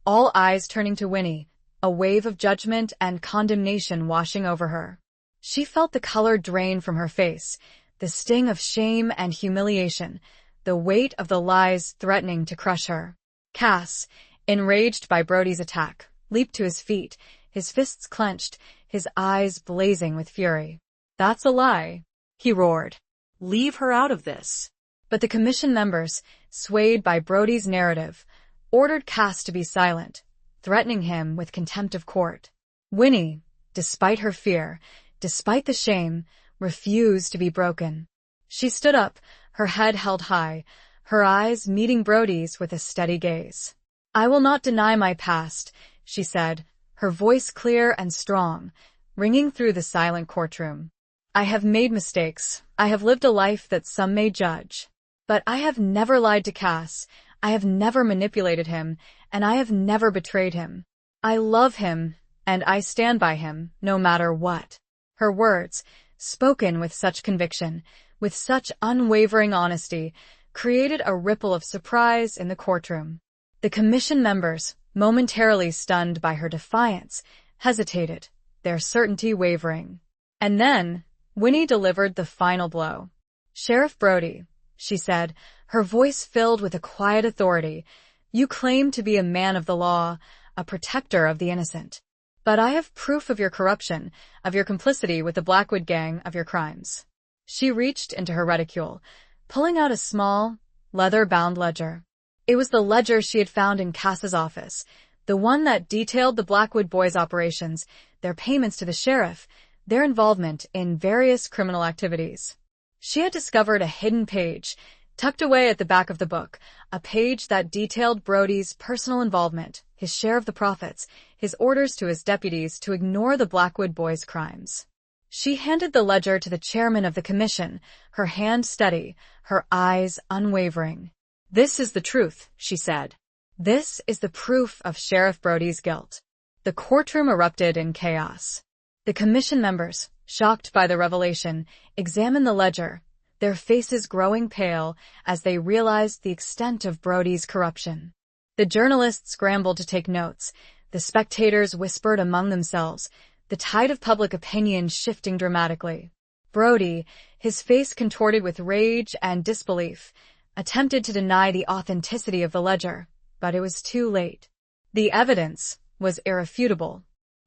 all eyes turning to Winnie, a wave of judgment and condemnation washing over her. She felt the color drain from her face, the sting of shame and humiliation, the weight of the lies threatening to crush her. Cass, enraged by Brody's attack, leaped to his feet, his fists clenched, his eyes blazing with fury. "That's a lie," he roared. Leave her out of this. But the commission members, swayed by Brody's narrative, ordered Cass to be silent, threatening him with contempt of court. Winnie, despite her fear, despite the shame, refused to be broken. She stood up, her head held high, her eyes meeting Brody's with a steady gaze. "I will not deny my past," she said, her voice clear and strong, ringing through the silent courtroom. "I have made mistakes. I have lived a life that some may judge. But I have never lied to Cass. I have never manipulated him, and I have never betrayed him. I love him, and I stand by him, no matter what." Her words, spoken with such conviction, with such unwavering honesty, created a ripple of surprise in the courtroom. The commission members, momentarily stunned by her defiance, hesitated, their certainty wavering. And then, Winnie delivered the final blow. "Sheriff Brody," she said, her voice filled with a quiet authority, "you claim to be a man of the law, a protector of the innocent. But I have proof of your corruption, of your complicity with the Blackwood gang, of your crimes." She reached into her reticule, pulling out a small, leather-bound ledger. It was the ledger she had found in Cass's office, the one that detailed the Blackwood boys' operations, their payments to the sheriff, their involvement in various criminal activities. She had discovered a hidden page, tucked away at the back of the book, a page that detailed Brody's personal involvement, his share of the profits, his orders to his deputies to ignore the Blackwood boys' crimes. She handed the ledger to the chairman of the commission, her hand steady, her eyes unwavering. "This is the truth," she said. "This is the proof of Sheriff Brody's guilt." The courtroom erupted in chaos. The commission members, shocked by the revelation, examined the ledger, their faces growing pale as they realized the extent of Brody's corruption. The journalists scrambled to take notes. The spectators whispered among themselves, the tide of public opinion shifting dramatically. Brody, his face contorted with rage and disbelief, attempted to deny the authenticity of the ledger, but it was too late. The evidence was irrefutable.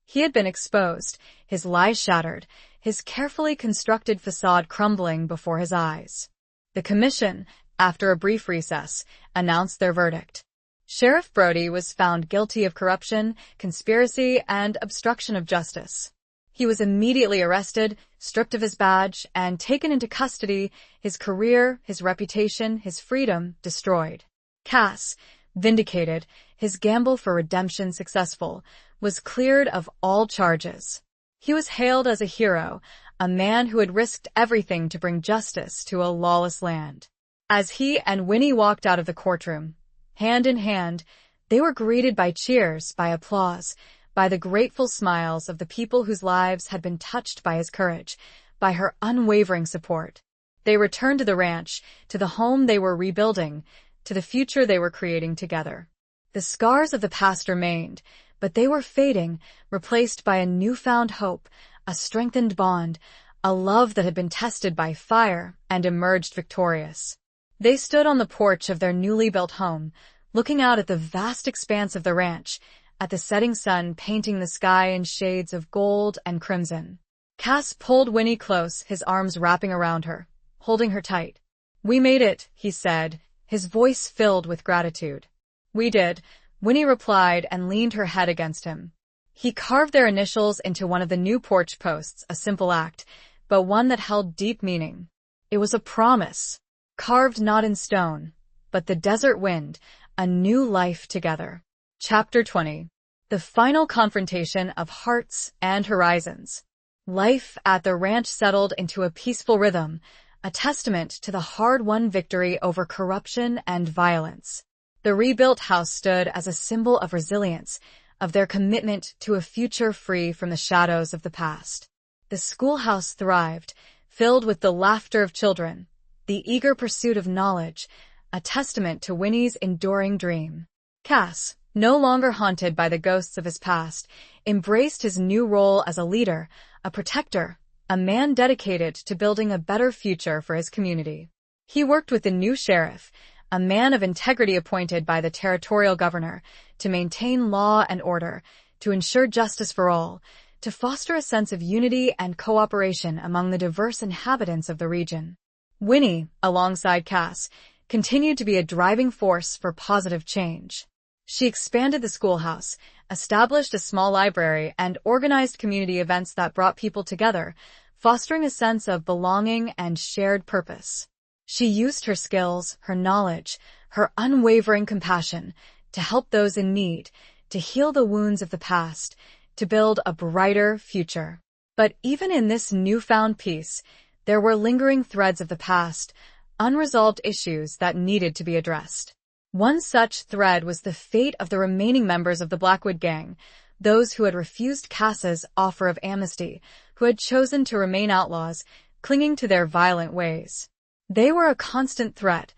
He had been exposed, his lies shattered, his carefully constructed facade crumbling before his eyes. The commission, after a brief recess, announced their verdict. Sheriff Brody was found guilty of corruption, conspiracy, and obstruction of justice. He was immediately arrested, stripped of his badge, and taken into custody, his career, his reputation, his freedom destroyed. Cass, vindicated, his gamble for redemption successful, was cleared of all charges. He was hailed as a hero, a man who had risked everything to bring justice to a lawless land. As he and Winnie walked out of the courtroom, hand in hand, they were greeted by cheers, by applause, by the grateful smiles of the people whose lives had been touched by his courage, by her unwavering support. They returned to the ranch, to the home they were rebuilding, to the future they were creating together. The scars of the past remained, but they were fading, replaced by a newfound hope, a strengthened bond, a love that had been tested by fire and emerged victorious. They stood on the porch of their newly built home, looking out at the vast expanse of the ranch, at the setting sun painting the sky in shades of gold and crimson. Cass pulled Winnie close, his arms wrapping around her, holding her tight. "We made it," he said, his voice filled with gratitude. "We did," Winnie replied and leaned her head against him. He carved their initials into one of the new porch posts, a simple act, but one that held deep meaning. It was a promise, carved not in stone, but the desert wind, a new life together. Chapter 20. The final confrontation of hearts and horizons. Life at the ranch settled into a peaceful rhythm, a testament to the hard-won victory over corruption and violence. The rebuilt house stood as a symbol of resilience, of their commitment to a future free from the shadows of the past. The schoolhouse thrived, filled with the laughter of children, the eager pursuit of knowledge, a testament to Winnie's enduring dream. Cass, no longer haunted by the ghosts of his past, embraced his new role as a leader, a protector, a man dedicated to building a better future for his community. He worked with the new sheriff, a man of integrity appointed by the territorial governor, to maintain law and order, to ensure justice for all, to foster a sense of unity and cooperation among the diverse inhabitants of the region. Winnie, alongside Cass, continued to be a driving force for positive change. She expanded the schoolhouse, established a small library, and organized community events that brought people together, fostering a sense of belonging and shared purpose. She used her skills, her knowledge, her unwavering compassion to help those in need, to heal the wounds of the past, to build a brighter future. But even in this newfound peace, there were lingering threads of the past, unresolved issues that needed to be addressed. One such thread was the fate of the remaining members of the Blackwood gang, those who had refused Cass's offer of amnesty, who had chosen to remain outlaws, clinging to their violent ways. They were a constant threat,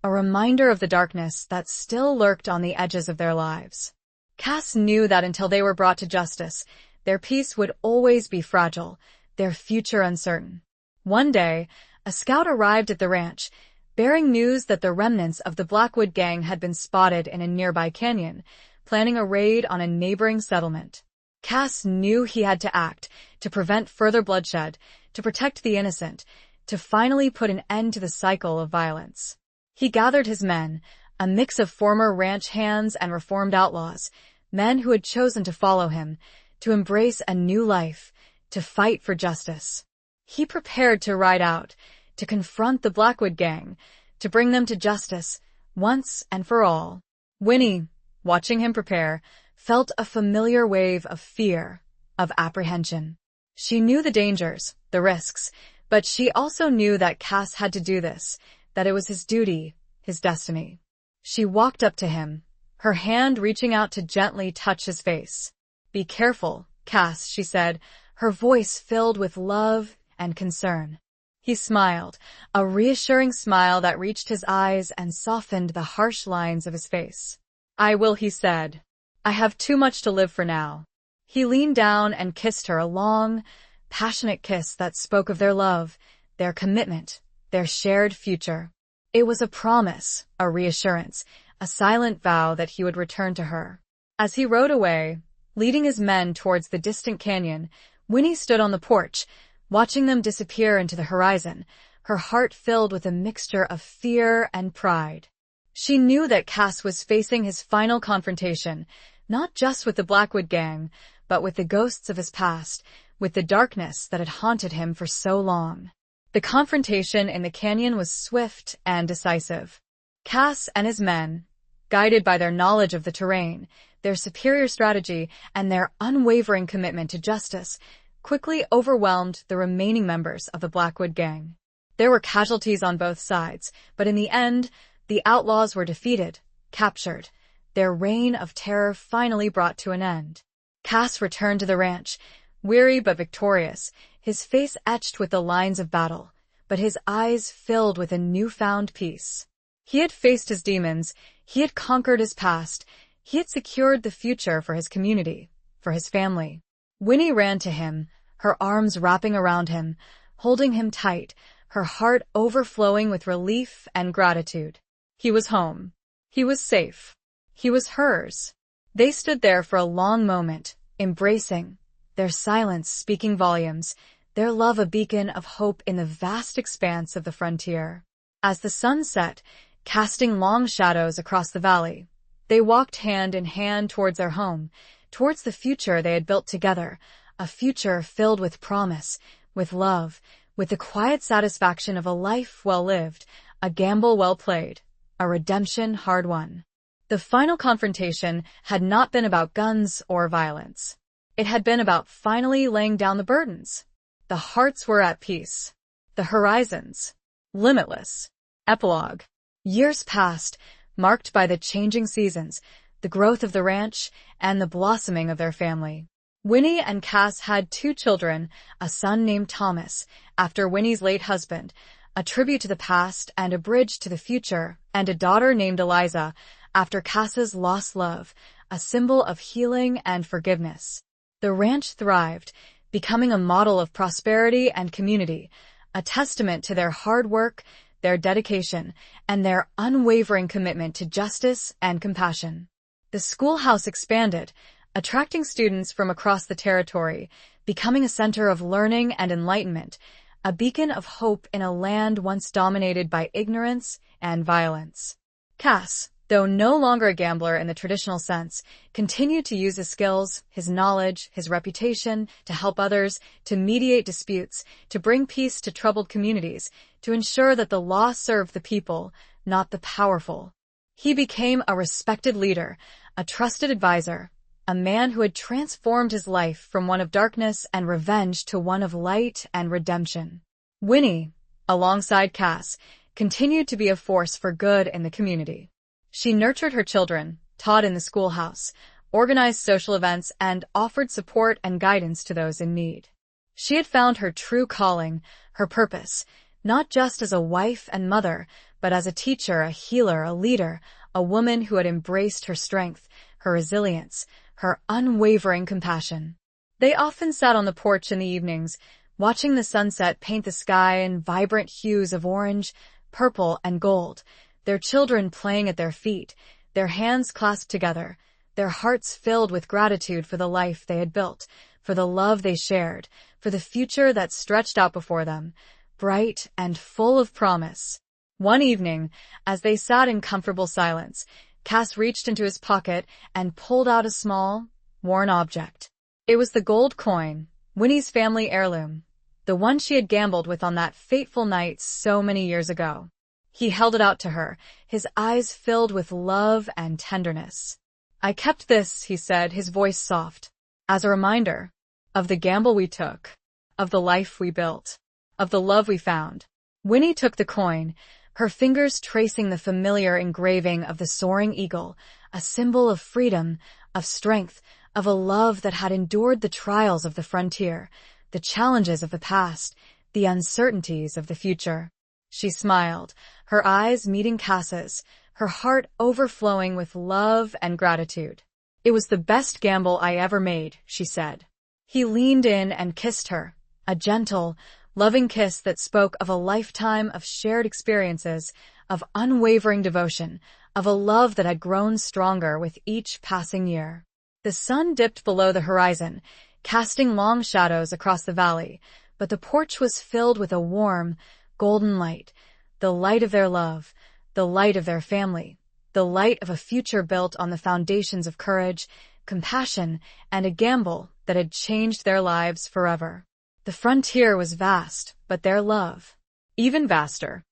a reminder of the darkness that still lurked on the edges of their lives. Cass knew that until they were brought to justice, their peace would always be fragile, their future uncertain. One day, a scout arrived at the ranch, bearing news that the remnants of the Blackwood gang had been spotted in a nearby canyon, planning a raid on a neighboring settlement. Cass knew he had to act, to prevent further bloodshed, to protect the innocent, to finally put an end to the cycle of violence. He gathered his men, a mix of former ranch hands and reformed outlaws, men who had chosen to follow him, to embrace a new life, to fight for justice. He prepared to ride out, to confront the Blackwood gang, to bring them to justice, once and for all. Winnie, watching him prepare, felt a familiar wave of fear, of apprehension. She knew the dangers, the risks, but she also knew that Cass had to do this, that it was his duty, his destiny. She walked up to him, her hand reaching out to gently touch his face. "Be careful, Cass," she said, her voice filled with love and concern. He smiled, a reassuring smile that reached his eyes and softened the harsh lines of his face. "I will," he said. "I have too much to live for now." He leaned down and kissed her, a long, passionate kiss that spoke of their love, their commitment, their shared future. It was a promise, a reassurance, a silent vow that he would return to her. As he rode away, leading his men towards the distant canyon, Winnie stood on the porch, watching them disappear into the horizon, her heart filled with a mixture of fear and pride. She knew that Cass was facing his final confrontation, not just with the Blackwood gang, but with the ghosts of his past, with the darkness that had haunted him for so long. The confrontation in the canyon was swift and decisive. Cass and his men, guided by their knowledge of the terrain, their superior strategy, and their unwavering commitment to justice, quickly overwhelmed the remaining members of the Blackwood gang. There were casualties on both sides, but in the end, the outlaws were defeated, captured, their reign of terror finally brought to an end. Cass returned to the ranch, weary but victorious, his face etched with the lines of battle, but his eyes filled with a newfound peace. He had faced his demons, he had conquered his past, he had secured the future for his community, for his family. Winnie ran to him, her arms wrapping around him, holding him tight, her heart overflowing with relief and gratitude. He was home. He was safe. He was hers. They stood there for a long moment, embracing, their silence speaking volumes, their love a beacon of hope in the vast expanse of the frontier. As the sun set, casting long shadows across the valley, they walked hand in hand towards their home, towards the future they had built together, a future filled with promise, with love, with the quiet satisfaction of a life well lived, a gamble well played, a redemption hard won. The final confrontation had not been about guns or violence. It had been about finally laying down the burdens. The hearts were at peace. The horizons, limitless. Epilogue. Years passed, marked by the changing seasons, the growth of the ranch, and the blossoming of their family. Winnie and Cass had 2 children, a son named Thomas, after Winnie's late husband, a tribute to the past and a bridge to the future, and a daughter named Eliza, after Cass's lost love, a symbol of healing and forgiveness. The ranch thrived, becoming a model of prosperity and community, a testament to their hard work, their dedication, and their unwavering commitment to justice and compassion. The schoolhouse expanded, attracting students from across the territory, becoming a center of learning and enlightenment, a beacon of hope in a land once dominated by ignorance and violence. Cass, though no longer a gambler in the traditional sense, continued to use his skills, his knowledge, his reputation to help others, to mediate disputes, to bring peace to troubled communities, to ensure that the law served the people, not the powerful. He became a respected leader, a trusted advisor, a man who had transformed his life from one of darkness and revenge to one of light and redemption. Winnie, alongside Cass, continued to be a force for good in the community. She nurtured her children, taught in the schoolhouse, organized social events, and offered support and guidance to those in need. She had found her true calling, her purpose, not just as a wife and mother, but as a teacher, a healer, a leader, a woman who had embraced her strength, her resilience, her unwavering compassion. They often sat on the porch in the evenings, watching the sunset paint the sky in vibrant hues of orange, purple, and gold, their children playing at their feet, their hands clasped together, their hearts filled with gratitude for the life they had built, for the love they shared, for the future that stretched out before them, bright and full of promise. One evening, as they sat in comfortable silence, Cass reached into his pocket and pulled out a small, worn object. It was the gold coin, Winnie's family heirloom, the one she had gambled with on that fateful night so many years ago. He held it out to her, his eyes filled with love and tenderness. "I kept this," he said, his voice soft, "as a reminder of the gamble we took, of the life we built, of the love we found." Winnie took the coin, her fingers tracing the familiar engraving of the soaring eagle, a symbol of freedom, of strength, of a love that had endured the trials of the frontier, the challenges of the past, the uncertainties of the future. She smiled, her eyes meeting Cass's, her heart overflowing with love and gratitude. "It was the best gamble I ever made," she said. He leaned in and kissed her, a gentle, loving kiss that spoke of a lifetime of shared experiences, of unwavering devotion, of a love that had grown stronger with each passing year. The sun dipped below the horizon, casting long shadows across the valley, but the porch was filled with a warm, golden light, the light of their love, the light of their family, the light of a future built on the foundations of courage, compassion, and a gamble that had changed their lives forever. The frontier was vast, but their love, even vaster.